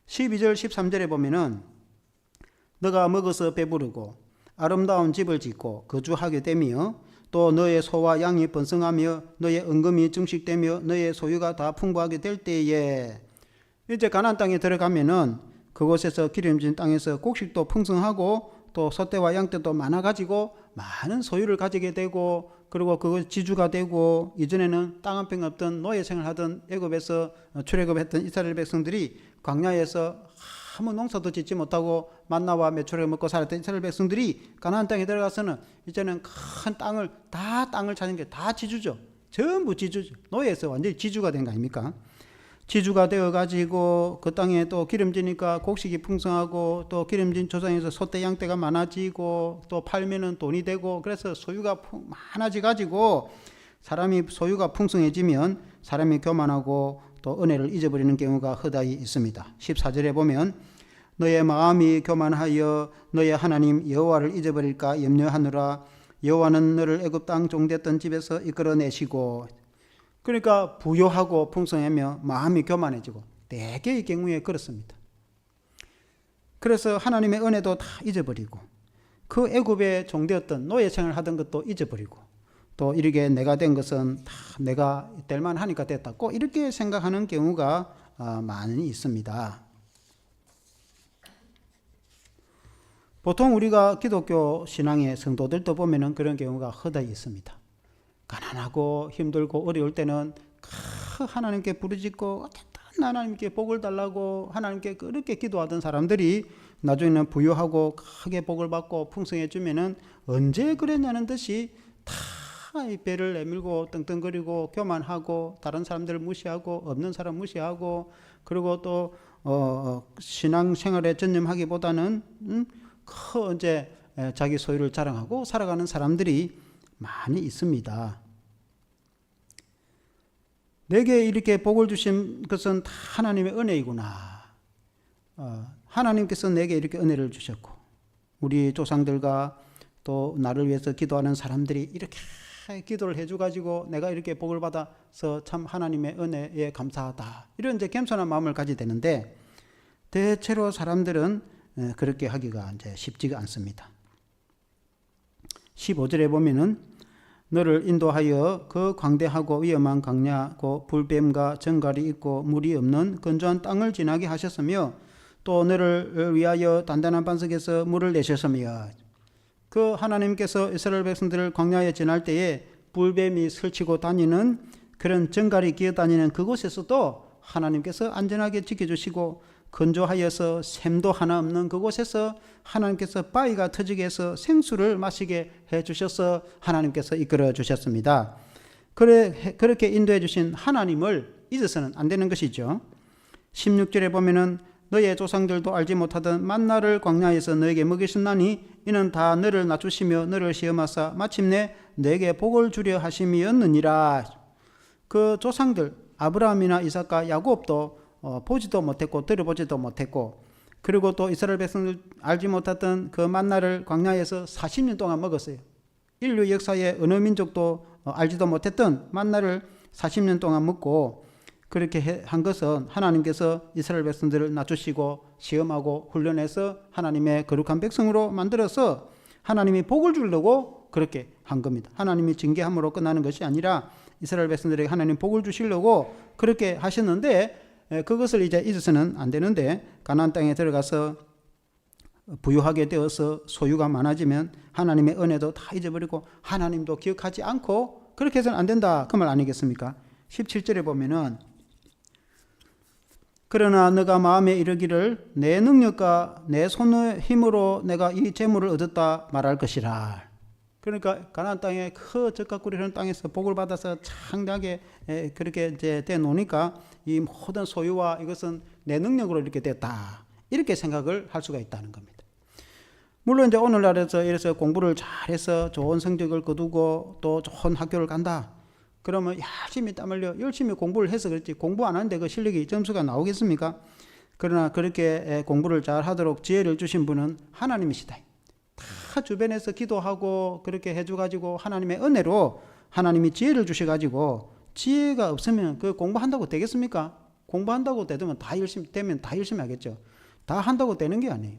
12절 13절에 보면은 너가 먹어서 배부르고 아름다운 집을 짓고 거주하게 되며 또 너의 소와 양이 번성하며 너의 은금이 증식되며 너의 소유가 다 풍부하게 될 때에 이제 가나안 땅에 들어가면은 그곳에서 기름진 땅에서 곡식도 풍성하고 또 소떼와 양떼도 많아가지고 많은 소유를 가지게 되고 그리고 그것 지주가 되고 이전에는 땅 한 평 없던 노예 생활하던 애굽에서 출애굽했던 이스라엘 백성들이 광야에서 아무 농사도 짓지 못하고 만나와 메추리를 먹고 살았던 이스라엘 백성들이 가나안 땅에 들어가서는 이제는 큰 땅을 찾은 게 다 지주죠. 전부 지주죠. 노예에서 완전히 지주가 된 거 아닙니까? 지주가 되어가지고 그 땅에 또 기름지니까 곡식이 풍성하고 또 기름진 조상에서 소떼 양떼가 많아지고 또 팔면은 돈이 되고 그래서 소유가 많아지가지고 사람이 소유가 풍성해지면 사람이 교만하고 또 은혜를 잊어버리는 경우가 허다히 있습니다. 14절에 보면 너의 마음이 교만하여 너의 하나님 여호와를 잊어버릴까 염려하느라 여호와는 너를 애굽 땅 종됐던 집에서 이끌어내시고 그러니까 부요하고 풍성하며 마음이 교만해지고 대개의 경우에 그렇습니다. 그래서 하나님의 은혜도 다 잊어버리고 그 애굽에 종되었던 노예 생활을 하던 것도 잊어버리고 또 이렇게 내가 된 것은 다 내가 될 만하니까 됐다 꼭 이렇게 생각하는 경우가 많이 있습니다. 보통 우리가 기독교 신앙의 성도들도 보면은 그런 경우가 허다히 있습니다. 가난하고 힘들고 어려울 때는 하나님께 부르짖고 하나님께 복을 달라고 하나님께 그렇게 기도하던 사람들이 나중에는 부유하고 크게 복을 받고 풍성해지면은 언제 그랬냐는 듯이 다 이 배를 내밀고 떵떵거리고 교만하고 다른 사람들을 무시하고 없는 사람 무시하고 그리고 또 신앙생활에 전념하기보다는 이제 자기 소유를 자랑하고 살아가는 사람들이 많이 있습니다. 내게 이렇게 복을 주신 것은 다 하나님의 은혜이구나. 하나님께서 내게 이렇게 은혜를 주셨고 우리 조상들과 또 나를 위해서 기도하는 사람들이 이렇게 기도를 해줘가지고 내가 이렇게 복을 받아서 참 하나님의 은혜에 감사하다. 이런 이제 겸손한 마음을 가지게 되는데 대체로 사람들은 그렇게 하기가 이제 쉽지가 않습니다. 15절에 보면은 너를 인도하여 그 광대하고 위험한 광야고 불뱀과 정갈이 있고 물이 없는 건조한 땅을 지나게 하셨으며 또 너를 위하여 단단한 반석에서 물을 내셨으며 그 하나님께서 이스라엘 백성들을 광야에 지날 때에 불뱀이 설치고 다니는 그런 정갈이 기어다니는 그곳에서도 하나님께서 안전하게 지켜주시고 건조하여서 샘도 하나 없는 그곳에서 하나님께서 바위가 터지게 해서 생수를 마시게 해주셔서 하나님께서 이끌어 주셨습니다. 그렇게 인도해 주신 하나님을 잊어서는 안 되는 것이죠. 16절에 보면은 너의 조상들도 알지 못하던 만나를 광야에서 너에게 먹이셨나니 이는 다 너를 낮추시며 너를 시험하사 마침내 너에게 복을 주려 하심이었느니라. 그 조상들 아브라함이나 이삭과 야곱도 보지도 못했고 들어보지도 못했고 그리고 또 이스라엘 백성들 알지 못했던 그 만나를 광야에서 40년 동안 먹었어요. 인류 역사의 어느 민족도 알지도 못했던 만나를 40년 동안 먹고 그렇게 한 것은 하나님께서 이스라엘 백성들을 낮추시고 시험하고 훈련해서 하나님의 거룩한 백성으로 만들어서 하나님이 복을 주려고 그렇게 한 겁니다. 하나님이 징계함으로 끝나는 것이 아니라 이스라엘 백성들에게 하나님 복을 주시려고 그렇게 하셨는데 그것을 이제 잊어서는 안 되는데 가나안 땅에 들어가서 부유하게 되어서 소유가 많아지면 하나님의 은혜도 다 잊어버리고 하나님도 기억하지 않고 그렇게 해서는 안 된다 그 말 아니겠습니까? 17절에 보면은 그러나 너가 마음에 이르기를 내 능력과 내 손의 힘으로 내가 이 재물을 얻었다 말할 것이라. 그러니까 가나안 땅에 그 적각구리 하는 땅에서 복을 받아서 창대하게 그렇게 이제 돼 놓으니까 이 모든 소유와 이것은 내 능력으로 이렇게 됐다. 이렇게 생각을 할 수가 있다는 겁니다. 물론 이제 오늘날에서 이래서 공부를 잘해서 좋은 성적을 거두고 또 좋은 학교를 간다. 그러면 열심히 땀 흘려 열심히 공부를 해서 그렇지 공부 안 하는데 그 실력이 점수가 나오겠습니까? 그러나 그렇게 공부를 잘 하도록 지혜를 주신 분은 하나님이시다. 다 주변에서 기도하고 그렇게 해줘가지고 하나님의 은혜로 하나님이 지혜를 주셔가지고 지혜가 없으면 그 공부한다고 되겠습니까? 공부한다고 되면 다 열심히 하겠죠. 다 한다고 되는 게 아니에요.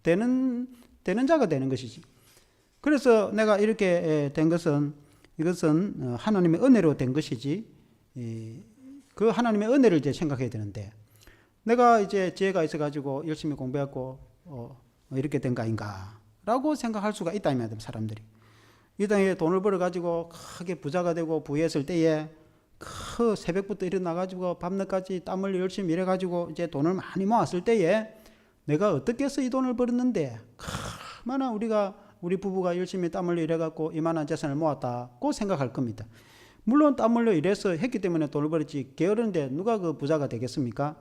되는 자가 되는 것이지. 그래서 내가 이렇게 된 것은 이것은 하나님의 은혜로 된 것이지, 그 하나님의 은혜를 이제 생각해야 되는데, 내가 이제 지혜가 있어가지고 열심히 공부했고 이렇게 된 거 아닌가라고 생각할 수가 있다 이 말이에요. 사람들이 이 땅에 돈을 벌어가지고 크게 부자가 되고 부유했을 때에 그 새벽부터 일어나가지고 밤늦까지 땀을 열심히 일해가지고 이제 돈을 많이 모았을 때에 내가 어떻게 해서 이 돈을 벌었는데 얼마나 우리 부부가 열심히 땀 흘려 일해갖고 이만한 재산을 모았다고 생각할 겁니다. 물론 땀 흘려 일해서 했기 때문에 돈을 벌었지 게으른데 누가 그 부자가 되겠습니까?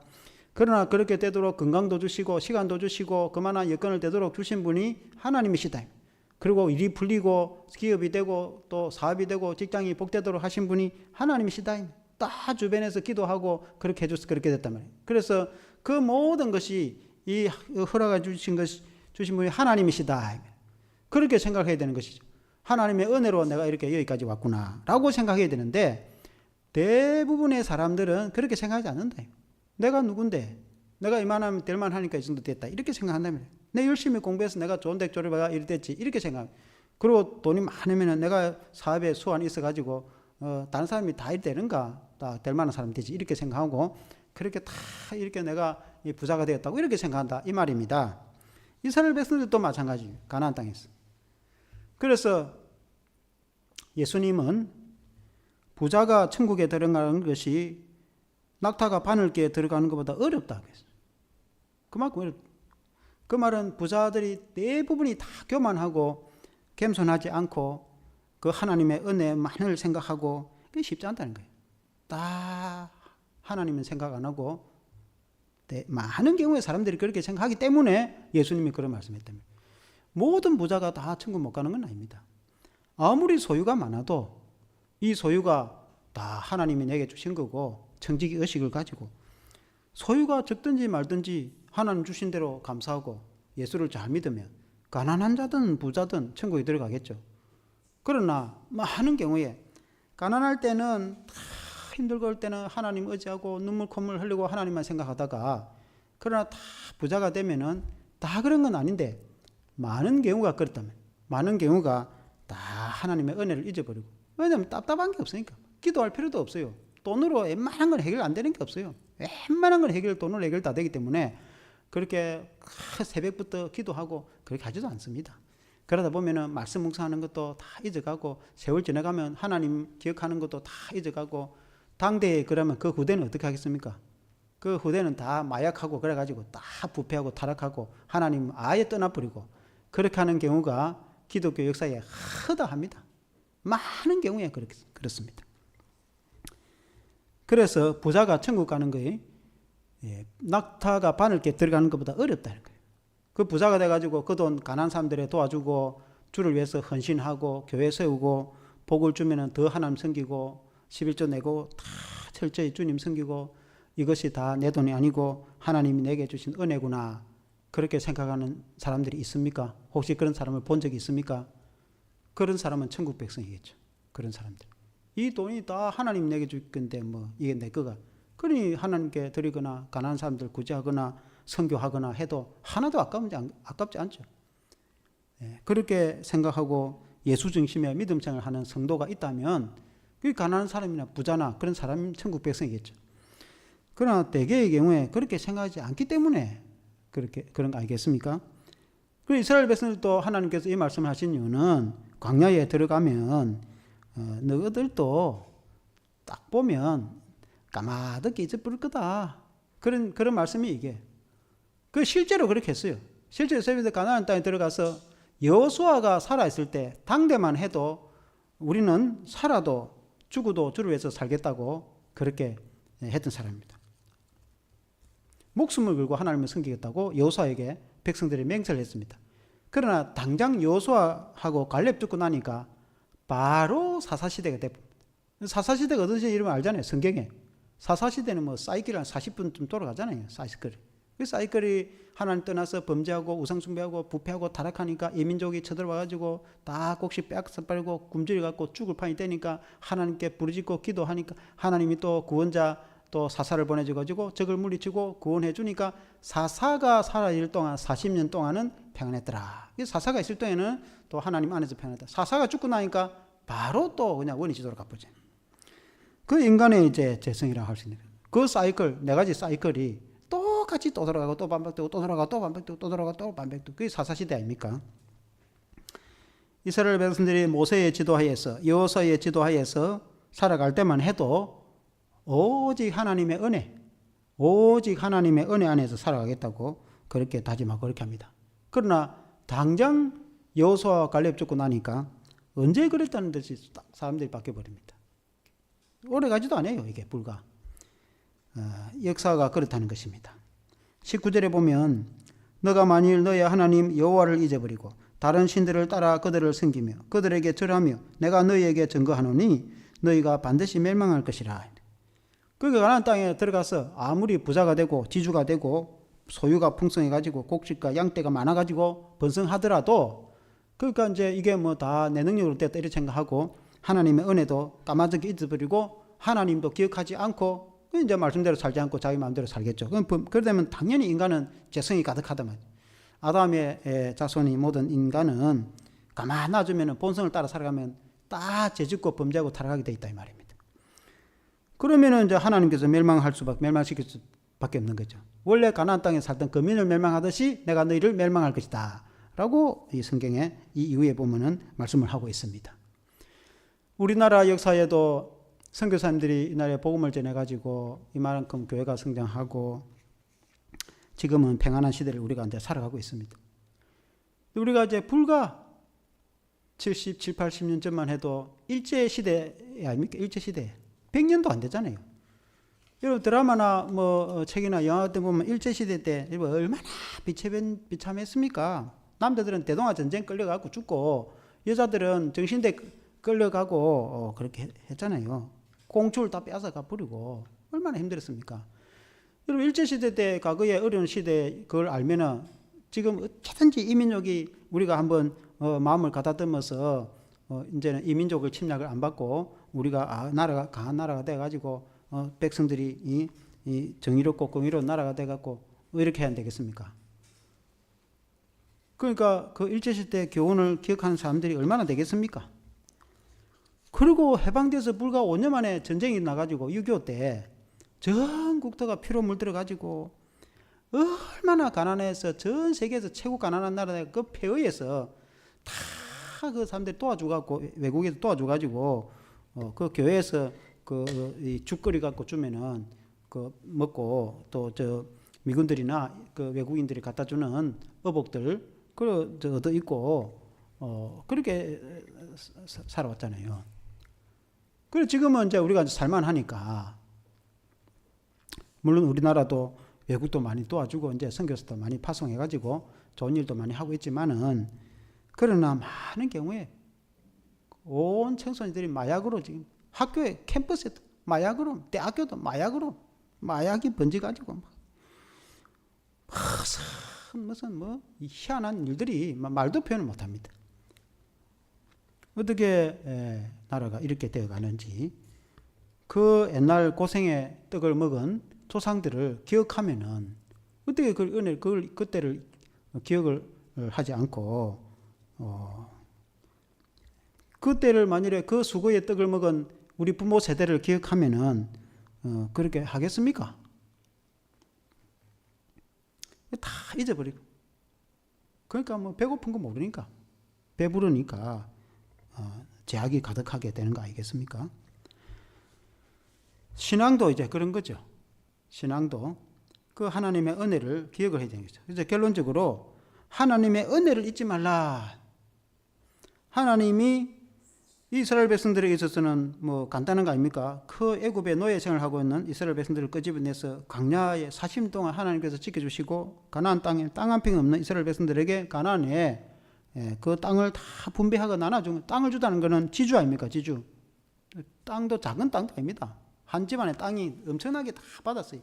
그러나 그렇게 되도록 건강도 주시고 시간도 주시고 그만한 여건을 되도록 주신 분이 하나님이시다. 그리고 일이 풀리고 기업이 되고 또 사업이 되고 직장이 복되도록 하신 분이 하나님이시다. 다 주변에서 기도하고 그렇게 해줘서 그렇게 됐단 말이에요. 그래서 그 모든 것이 이 허락해 주신 분이 하나님이시다. 그렇게 생각해야 되는 것이죠. 하나님의 은혜로 내가 이렇게 여기까지 왔구나 라고 생각해야 되는데, 대부분의 사람들은 그렇게 생각하지 않는다. 내가 누군데 내가 이만하면 될만 하니까 이 정도 됐다 이렇게 생각한다면, 내 열심히 공부해서 내가 좋은 대학 졸업해가 이렇게 됐지 이렇게 생각. 그리고 돈이 많으면 내가 사업에 수완이 있어가지고 다른 사람이 다 되는가, 다 될 만한 사람이 되지 이렇게 생각하고, 그렇게 다 이렇게 내가 부자가 되었다고 이렇게 생각한다 이 말입니다. 이스라엘 백성들도 마찬가지예요. 가나안 땅에서. 그래서 예수님은 부자가 천국에 들어가는 것이 낙타가 바늘기에 들어가는 것보다 어렵다고 했어요. 그만큼 어렵다. 그 말은 부자들이 대부분이 다 교만하고 겸손하지 않고 그 하나님의 은혜만을 생각하고 그게 쉽지 않다는 거예요. 다 하나님은 생각 안 하고 많은 경우에 사람들이 그렇게 생각하기 때문에 예수님이 그런 말씀했답니다. 모든 부자가 다 천국 못 가는 건 아닙니다. 아무리 소유가 많아도 이 소유가 다 하나님이 내게 주신 거고 청지기 의식을 가지고 소유가 적든지 말든지 하나님 주신 대로 감사하고 예수를 잘 믿으면 가난한 자든 부자든 천국에 들어가겠죠. 그러나 많은 경우에 가난할 때는 다 힘들고 할 때는 하나님 의지하고 눈물 콧물 흘리고 하나님만 생각하다가, 그러나 다 부자가 되면은 다 그런 건 아닌데 많은 경우가 그렇다면, 많은 경우가 다 하나님의 은혜를 잊어버리고, 왜냐하면 답답한 게 없으니까. 기도할 필요도 없어요. 돈으로 웬만한 건 해결 안 되는 게 없어요. 웬만한 건 돈으로 해결 다 되기 때문에 그렇게 새벽부터 기도하고 그렇게 하지도 않습니다. 그러다 보면은 말씀 묵상하는 것도 다 잊어가고, 세월 지나가면 하나님 기억하는 것도 다 잊어가고, 당대에 그러면 그 후대는 어떻게 하겠습니까? 그 후대는 다 마약하고 그래가지고 다 부패하고 타락하고 하나님 아예 떠나버리고, 그렇게 하는 경우가 기독교 역사에 허다합니다. 많은 경우에 그렇습니다. 그래서 부자가 천국 가는 거에 낙타가 바늘게 들어가는 것보다 어렵다는 거예요. 그 부자가 돼가지고 그 돈 가난한 사람들에 도와주고 주를 위해서 헌신하고 교회 세우고 복을 주면은 더 하나님 섬기고 11조 내고 다 철저히 주님 섬기고, 이것이 다 내 돈이 아니고 하나님이 내게 주신 은혜구나 그렇게 생각하는 사람들이 있습니까? 혹시 그런 사람을 본 적이 있습니까? 그런 사람은 천국 백성이겠죠. 그런 사람들. 이 돈이 다 하나님 내게 줄 건데 뭐 이게 내 거가. 그러니 하나님께 드리거나 가난한 사람들 구제하거나 선교하거나 해도 하나도 아깝지 않죠. 그렇게 생각하고 예수 중심의 믿음 생활을 하는 성도가 있다면 그 가난한 사람이나 부자나 그런 사람이 천국 백성이겠죠. 그러나 대개의 경우에 그렇게 생각하지 않기 때문에 그런 거 아니겠습니까? 그 이스라엘 백성들도 하나님께서 이 말씀을 하신 이유는 광야에 들어가면 너희들도 딱 보면 까마득히 잊어버릴 거다. 그런 말씀이 이게. 그 실제로 그렇게 했어요. 실제로 이스라엘이 가나안 땅에 들어가서 여호수아가 살아있을 때 당대만 해도 우리는 살아도 죽어도 주를 위해서 살겠다고 그렇게 했던 사람입니다. 목숨을 걸고 하나님을 섬기겠다고 여호수아에게 백성들이 맹세를 했습니다. 그러나 당장 여호수아하고 갈렙 죽고 나니까 바로 사사시대가 돼버립니다. 사사시대가 어떤 이름을 알잖아요. 성경에. 사사시대는 뭐 사이클 한 40분쯤 돌아가잖아요. 사이클. 그 사이클이 하나님 떠나서 범죄하고 우상숭배하고 부패하고 타락하니까 이민족이 쳐들어와가지고 다 곡식 빼앗아 빨고 굶주려갖고 죽을 판이 되니까 하나님께 부르짖고 기도하니까 하나님이 또 구원자 또 사사를 보내줘가지고 적을 물리치고 구원해 주니까 사사가 살아있을 동안 40년 동안은 평안했더라. 사사가 있을 때에는 또 하나님 안에서 평안했다. 사사가 죽고 나니까 바로 또 그냥 원위 지도로 가버리죠. 그 인간의 이제 재성이라고 할 수 있는 거예요. 그 사이클, 네 가지 사이클이 똑같이 또 돌아가고 또 반복되고 또 돌아가고 또 반복되고 또 돌아가고 또 반복되고 그게 사사시대 아닙니까? 이스라엘 백성들이 모세의 지도하에서 여호수아의 지도하에서 살아갈 때만 해도 오직 하나님의 은혜, 오직 하나님의 은혜 안에서 살아가겠다고 그렇게 다짐하고 그렇게 합니다. 그러나 당장 여호수아와 갈렙 죽고 나니까 언제 그랬다는 듯이 사람들이 바뀌어버립니다. 오래 가지도 않아요. 이게 불과. 역사가 그렇다는 것입니다. 19절에 보면 너가 만일 너의 하나님 여호와를 잊어버리고 다른 신들을 따라 그들을 섬기며 그들에게 절하며 내가 너희에게 증거하노니 너희가 반드시 멸망할 것이라. 그러니까 가나안 땅에 들어가서 아무리 부자가 되고 지주가 되고 소유가 풍성해가지고 곡식과 양떼가 많아가지고 번성하더라도 그러니까 이제 이게 뭐 다 내 능력으로 됐다 이렇게 생각하고 하나님의 은혜도 까마득히 잊어버리고 하나님도 기억하지 않고 이제 말씀대로 살지 않고 자기 마음대로 살겠죠. 그러면 당연히 인간은 죄성이 가득하다 말이에요. 아담의 자손이 모든 인간은 가만 놔주면 본성을 따라 살아가면 다 죄짓고 범죄하고 타락하게 돼 있다 이 말입니다. 그러면은 이제 하나님께서 멸망시킬 수밖에 없는 거죠. 원래 가나안 땅에 살던 거민을 멸망하듯이 내가 너희를 멸망할 것이다. 라고 이 성경에 이 이후에 보면은 말씀을 하고 있습니다. 우리나라 역사에도 선교사님들이 이날에 복음을 전해가지고 이만큼 교회가 성장하고 지금은 평안한 시대를 우리가 이제 살아가고 있습니다. 우리가 이제 불과 70, 80년 전만 해도 일제시대 아닙니까? 일제시대. 100년도 안 되잖아요. 여러분 드라마나 뭐 책이나 영화 같은 거 보면 일제시대 때 얼마나 비참했습니까? 남자들은 대동아 전쟁 끌려가고 죽고 여자들은 정신대 끌려가고 그렇게 했잖아요. 공주를 다 빼앗아가 버리고 얼마나 힘들었습니까? 여러분 일제시대 때 과거의 어려운 시대 그걸 알면은 지금 어쩌든지 이민족이 우리가 한번 마음을 가다듬어서 이제는 이민족을 침략을 안 받고 우리가 나라가 강한 나라가 돼가지고 백성들이 이 정의롭고 공의로운 나라가 돼갖고 이렇게 해야 되겠습니까? 그러니까 그 일제시대 교훈을 기억하는 사람들이 얼마나 되겠습니까? 그리고 해방돼서 불과 5년 만에 전쟁이 나가지고 6.25 때 전 국토가 피로 물들어가지고 얼마나 가난해서 전 세계에서 최고 가난한 나라가 그 폐허에서 다 그 사람들이 도와주고 외국에서 도와줘가지고 그 교회에서 그 죽거리 갖고 주면은 그 먹고 또 저 미군들이나 그 외국인들이 갖다 주는 어복들 그 얻어 있고 그렇게 살아왔잖아요. 그래 지금은 이제 우리가 살만하니까 물론 우리나라도 외국도 많이 도와주고 이제 선교사도 많이 파송해가지고 좋은 일도 많이 하고 있지만은 그러나 많은 경우에 온 청소년들이 마약으로 지금 학교에 캠퍼스에 마약으로 대학교도 마약으로 마약이 번져가지고 무슨 뭐 희한한 일들이 말도 표현을 못합니다. 어떻게 나라가 이렇게 되어가는지 그 옛날 고생의 떡을 먹은 조상들을 기억하면은 어떻게 그 은혜 그때를 기억을 하지 않고 그때를 만일에 그 수고의 떡을 먹은 우리 부모 세대를 기억하면은 그렇게 하겠습니까? 다 잊어버리고 그러니까 뭐 배고픈 거 모르니까 배부르니까 제약이 가득하게 되는 거 아니겠습니까? 신앙도 이제 그런 거죠. 신앙도 그 하나님의 은혜를 기억을 해야 되는 거죠. 그래서 결론적으로 하나님의 은혜를 잊지 말라. 하나님이 이스라엘 백성들에게 있어서는 뭐 간단한 거 아닙니까? 그 애굽의 노예 생활을 하고 있는 이스라엘 백성들을 끄집어내서 광야에 40년 동안 하나님께서 지켜주시고 가나안 땅에 땅 한 평 없는 이스라엘 백성들에게 가나안에 그 땅을 다 분배하고 나눠주는 땅을 주다는 것은 지주 아닙니까? 지주. 땅도 작은 땅도 아닙니다. 한 집안에 땅이 엄청나게 다 받았어요.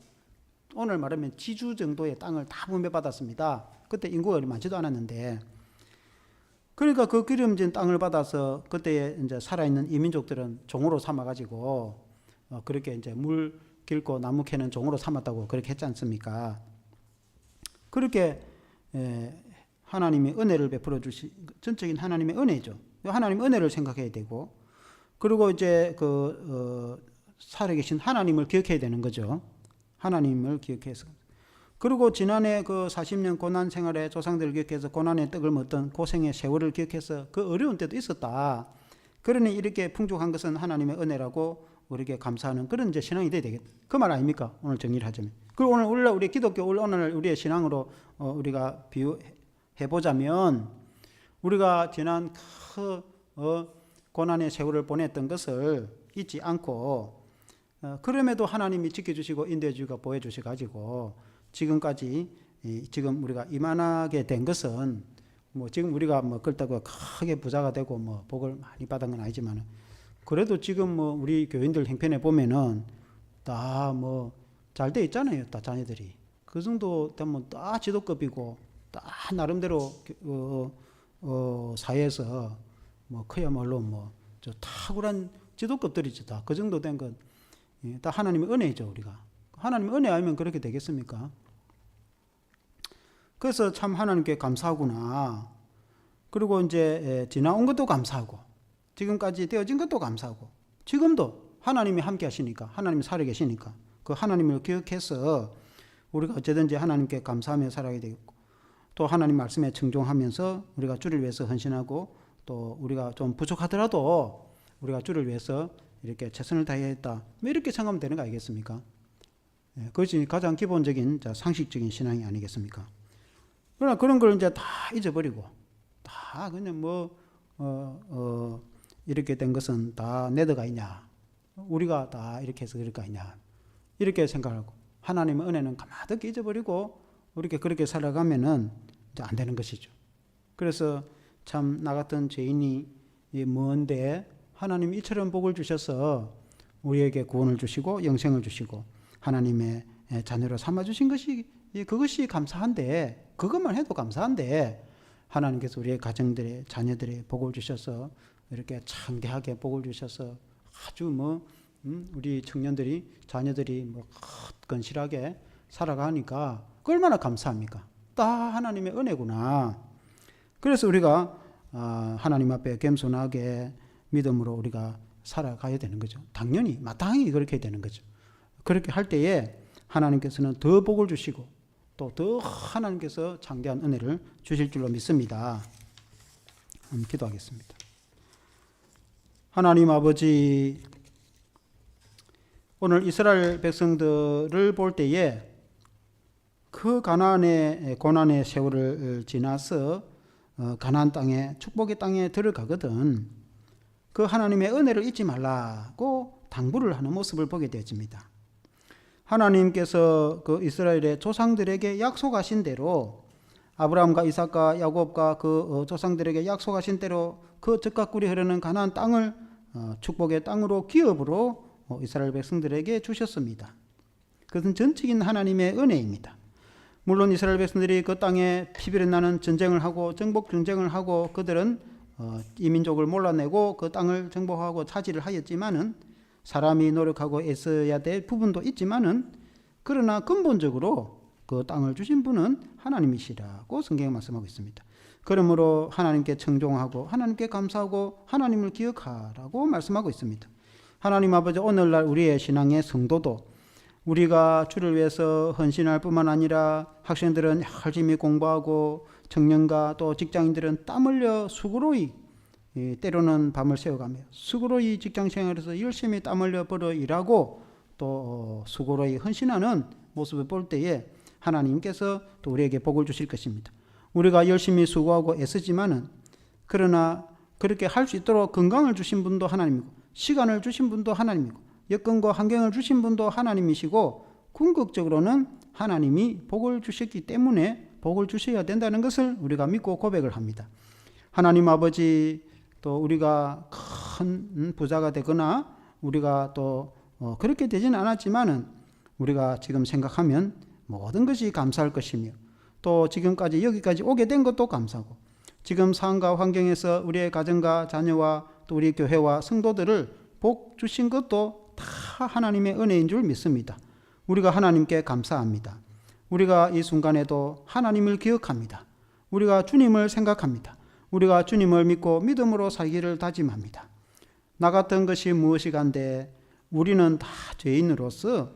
오늘 말하면 지주 정도의 땅을 다 분배받았습니다. 그때 인구가 많지도 않았는데, 그러니까 그 기름진 땅을 받아서 그때 이제 살아있는 이민족들은 종으로 삼아가지고 그렇게 이제 물 길고 나무 캐는 종으로 삼았다고 그렇게 했지 않습니까? 그렇게 하나님이 은혜를 베풀어 주시, 전적인 하나님의 은혜죠. 하나님 은혜를 생각해야 되고, 그리고 이제 살아계신 하나님을 기억해야 되는 거죠. 하나님을 기억해서. 그리고 지난해 그 40년 고난 생활에 조상들을 기억해서 고난의 떡을 먹던 고생의 세월을 기억해서 그 어려운 때도 있었다. 그러니 이렇게 풍족한 것은 하나님의 은혜라고 우리에게 감사하는 그런 이제 신앙이 돼야 되겠다. 그 말 아닙니까? 오늘 정리를 하자면. 그리고 오늘 우리 기독교 오늘 우리의 신앙으로 우리가 비유해 보자면, 우리가 지난 고난의 세월을 보냈던 것을 잊지 않고, 그럼에도 하나님이 지켜주시고 인도해 주시고 보여 주셔 가지고 지금까지 지금 우리가 이만하게 된 것은 뭐 지금 우리가 뭐 그렇다고 크게 부자가 되고 뭐 복을 많이 받은 건 아니지만, 그래도 지금 뭐 우리 교인들 형편에 보면은 다 뭐 잘 돼 있잖아요. 다 자녀들이 그 정도 되면 다 지도급이고 다 나름대로 사회에서 뭐 그야말로 뭐 저 탁월한 지도급들이죠. 다 그 정도 된 건 다 하나님의 은혜죠. 우리가 하나님의 은혜 아니면 그렇게 되겠습니까? 그래서 참 하나님께 감사하구나. 그리고 이제 지나온 것도 감사하고 지금까지 되어진 것도 감사하고, 지금도 하나님이 함께 하시니까, 하나님이 살아계시니까 그 하나님을 기억해서 우리가 어쨌든지 하나님께 감사하며 살아야 되겠고, 또 하나님 말씀에 청종하면서 우리가 주를 위해서 헌신하고, 또 우리가 좀 부족하더라도 우리가 주를 위해서 이렇게 최선을 다해야겠다, 뭐 이렇게 생각하면 되는 거 아니겠습니까? 그것이 가장 기본적인 상식적인 신앙이 아니겠습니까? 그러나 그런 걸 이제 다 잊어버리고 다 그냥 이렇게 된 것은 다 내 덕 아니냐, 우리가 다 이렇게 해서 그럴 거 아니냐, 이렇게 생각하고 하나님의 은혜는 가만히 잊어버리고 이렇게 그렇게 살아가면은 이제 안 되는 것이죠. 그래서 참 나 같은 죄인이 먼데 하나님이 이처럼 복을 주셔서 우리에게 구원을 주시고 영생을 주시고 하나님의 자녀로 삼아주신 것이, 그것이 감사한데, 그것만 해도 감사한데, 하나님께서 우리의 가정들의 자녀들의 복을 주셔서 이렇게 창대하게 복을 주셔서 아주 우리 청년들이 자녀들이 건실하게 살아가니까 그 얼마나 감사합니까? 다 하나님의 은혜구나. 그래서 우리가 하나님 앞에 겸손하게 믿음으로 우리가 살아가야 되는 거죠. 당연히 마땅히 그렇게 되는 거죠. 그렇게 할 때에 하나님께서는 더 복을 주시고 또 더 하나님께서 장대한 은혜를 주실 줄로 믿습니다. 기도하겠습니다. 하나님 아버지, 오늘 이스라엘 백성들을 볼 때에 그 가나안의 고난의 세월을 지나서 가나안 땅에, 축복의 땅에 들어가거든 그 하나님의 은혜를 잊지 말라고 당부를 하는 모습을 보게 되어집니다. 하나님께서 그 이스라엘의 조상들에게 약속하신 대로, 아브라함과 이삭과 야곱과 그 조상들에게 약속하신 대로 그 젖과 꿀이 흐르는 가나안 땅을 축복의 땅으로 기업으로 이스라엘 백성들에게 주셨습니다. 그것은 전적인 하나님의 은혜입니다. 물론 이스라엘 백성들이 그 땅에 피비린 나는 전쟁을 하고 정복 전쟁을 하고 그들은 이민족을 몰라내고 그 땅을 정복하고 차지를 하였지만은, 사람이 노력하고 애써야 될 부분도 있지만은, 그러나 근본적으로 그 땅을 주신 분은 하나님이시라고 성경에 말씀하고 있습니다. 그러므로 하나님께 청종하고 하나님께 감사하고 하나님을 기억하라고 말씀하고 있습니다. 하나님 아버지, 오늘날 우리의 신앙의 성도도 우리가 주를 위해서 헌신할 뿐만 아니라 학생들은 열심히 공부하고 청년과 또 직장인들은 땀 흘려 수고로이, 때로는 밤을 새워가며 수고로이 직장생활에서 열심히 땀 흘려 벌어 일하고 또 수고로이 헌신하는 모습을 볼 때에 하나님께서 또 우리에게 복을 주실 것입니다. 우리가 열심히 수고하고 애쓰지만은, 그러나 그렇게 할 수 있도록 건강을 주신 분도 하나님이고 시간을 주신 분도 하나님이고 여건과 환경을 주신 분도 하나님이시고, 궁극적으로는 하나님이 복을 주셨기 때문에 복을 주셔야 된다는 것을 우리가 믿고 고백을 합니다. 하나님 아버지, 또 우리가 큰 부자가 되거나 우리가 또 그렇게 되지는 않았지만은, 우리가 지금 생각하면 모든 것이 감사할 것이며 또 지금까지 여기까지 오게 된 것도 감사하고 지금 상황과 환경에서 우리의 가정과 자녀와 또 우리 교회와 성도들을 복 주신 것도 다 하나님의 은혜인 줄 믿습니다. 우리가 하나님께 감사합니다. 우리가 이 순간에도 하나님을 기억합니다. 우리가 주님을 생각합니다. 우리가 주님을 믿고 믿음으로 살기를 다짐합니다. 나 같은 것이 무엇이간데 우리는 다 죄인으로서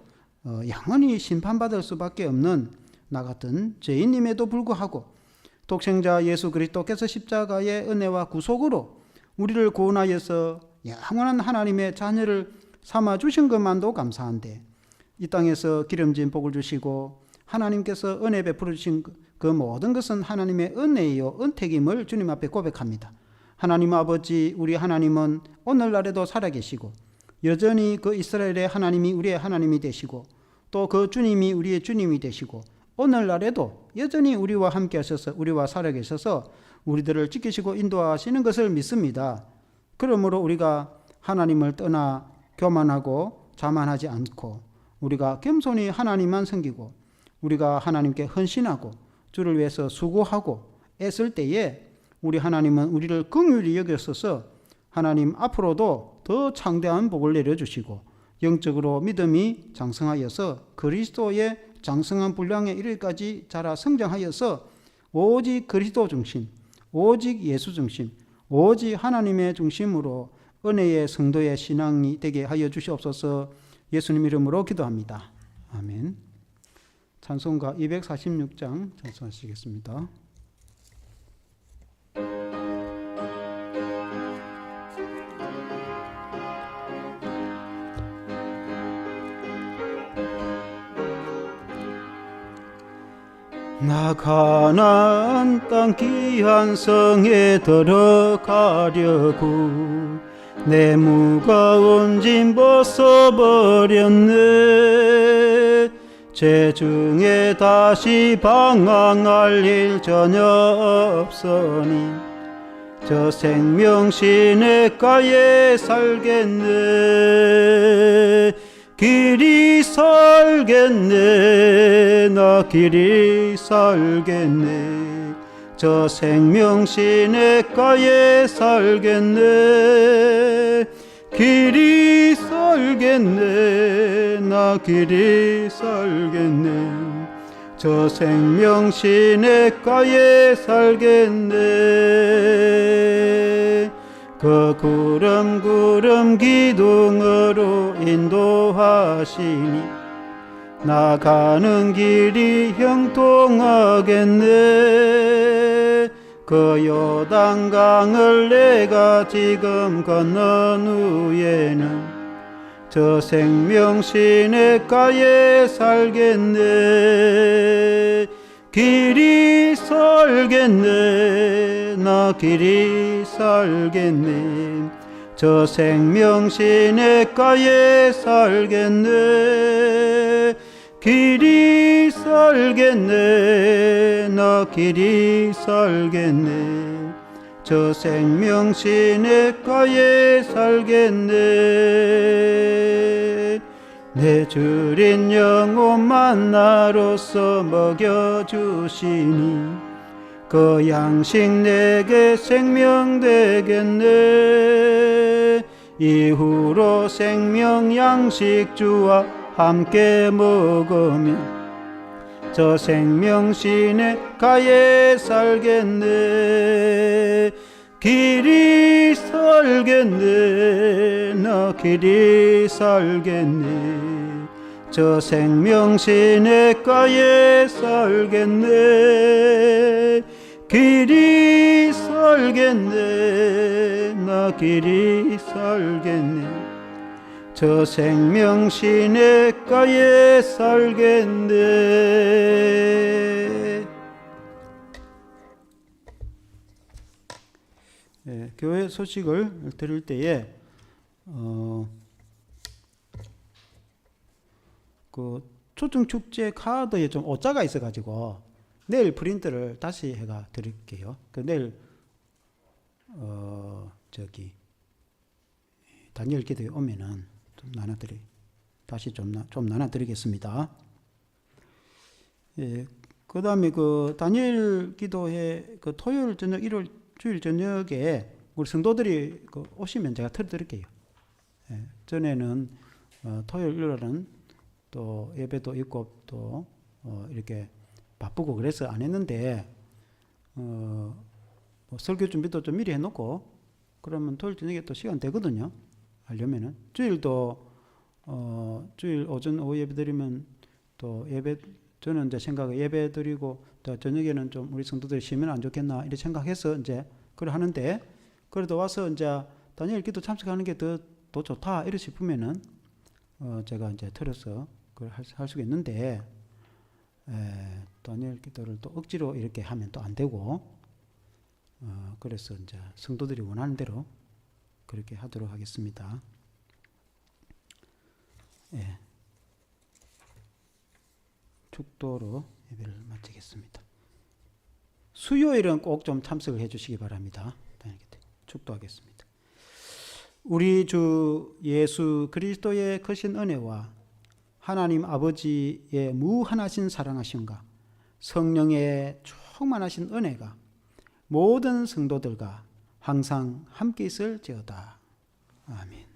영원히 심판받을 수밖에 없는 나 같은 죄인임에도 불구하고 독생자 예수 그리스도께서 십자가의 은혜와 구속으로 우리를 구원하여서 영원한 하나님의 자녀를 삼아 주신 것만도 감사한데 이 땅에서 기름진 복을 주시고 하나님께서 은혜 베풀어 주신 그 모든 것은 하나님의 은혜요 은택임을 주님 앞에 고백합니다. 하나님 아버지, 우리 하나님은 오늘날에도 살아계시고 여전히 그 이스라엘의 하나님이 우리의 하나님이 되시고 또 그 주님이 우리의 주님이 되시고 오늘날에도 여전히 우리와 함께 하셔서 우리와 살아계셔서 우리들을 지키시고 인도하시는 것을 믿습니다. 그러므로 우리가 하나님을 떠나 교만하고 자만하지 않고 우리가 겸손히 하나님만 섬기고 우리가 하나님께 헌신하고 주를 위해서 수고하고 애쓸 때에 우리 하나님은 우리를 긍휼히 여기셔서 하나님 앞으로도 더 창대한 복을 내려주시고 영적으로 믿음이 장성하여서 그리스도의 장성한 분량에 이르기까지 자라 성장하여서 오직 그리스도 중심, 오직 예수 중심, 오직 하나님의 중심으로 은혜의 성도의 신앙이 되게 하여 주시옵소서. 예수님 이름으로 기도합니다. 아멘. 찬송가 246장 찬송하시겠습니다. 나 가나안 땅 귀한 성에 들어가려고 내 무거운 짐 벗어버렸네. 죄중에 다시 방황할 일 전혀 없으니 저 생명 시냇가에 살겠네. 길이 살겠네. 나 길이 살겠네. 저 생명 시냇가에 살겠네. 길이 살겠네. 나 길이 살겠네. 저 생명 시냇가에 살겠네. 그 구름 기둥으로 인도하시니 나가는 길이 형통하겠네. 그 요단강을 내가 지금 건넌 후에는 저 생명 시냇가에 살겠네. 길이 살겠네. 나 길이 살겠네. 저 생명 시냇가에 살겠네. 길이 살겠네. 나 길이 살겠네. 저 생명 시냇가에 살겠네. 내 주린 영혼만 나로서 먹여주시니 그 양식 내게 생명 되겠네. 이후로 생명 양식 주와 함께 먹으면 저 생명 시냇가에 살겠네. 길이 살겠네. 나 길이 살겠네. 저 생명 시냇가에 살겠네. 길이 살겠네. 나 길이 살겠네. 저 생명 시냇가에 살겠네. 네, 교회 소식을 들을 때에 그 초청 축제 카드에 좀 오자가 있어가지고 내일 프린트를 다시 해가 드릴게요. 그 내일 저기 다니엘 기도에 오면은 좀 나눠드리 다시 좀 나눠드리겠습니다. 예. 그다음에 그 다니엘 기도회 그 토요일 저녁 일요일 주일 저녁에 우리 성도들이 그 오시면 제가 틀어드릴게요. 예. 전에는 토요일 일요일은 또 예배도 있고 또 이렇게 바쁘고 그래서 안 했는데 뭐 설교 준비도 좀 미리 해놓고 그러면 토요일 저녁에 또 시간 되거든요. 하려면은 주일도 주일 오전 오후 예배 드리면 또 예배 저는 이제 생각에 예배 드리고 또 저녁에는 좀 우리 성도들이 쉬면 안 좋겠나 이렇게 생각해서 이제 그걸 하는데 그래도 와서 이제 다니엘 기도 참석하는 게 더 좋다 이렇게 싶으면은 제가 이제 틀어서 그걸 할 수가 있는데 다니엘 기도를 또 억지로 이렇게 하면 또 안 되고 그래서 이제 성도들이 원하는 대로 그렇게 하도록 하겠습니다. 예. 축도로 예배를 마치겠습니다. 수요일은 꼭 좀 참석을 해 주시기 바랍니다. 축도하겠습니다. 우리 주 예수 그리스도의 크신 은혜와 하나님 아버지의 무한하신 사랑하심과 성령의 충만하신 은혜가 모든 성도들과 항상 함께 있을지어다. 아멘.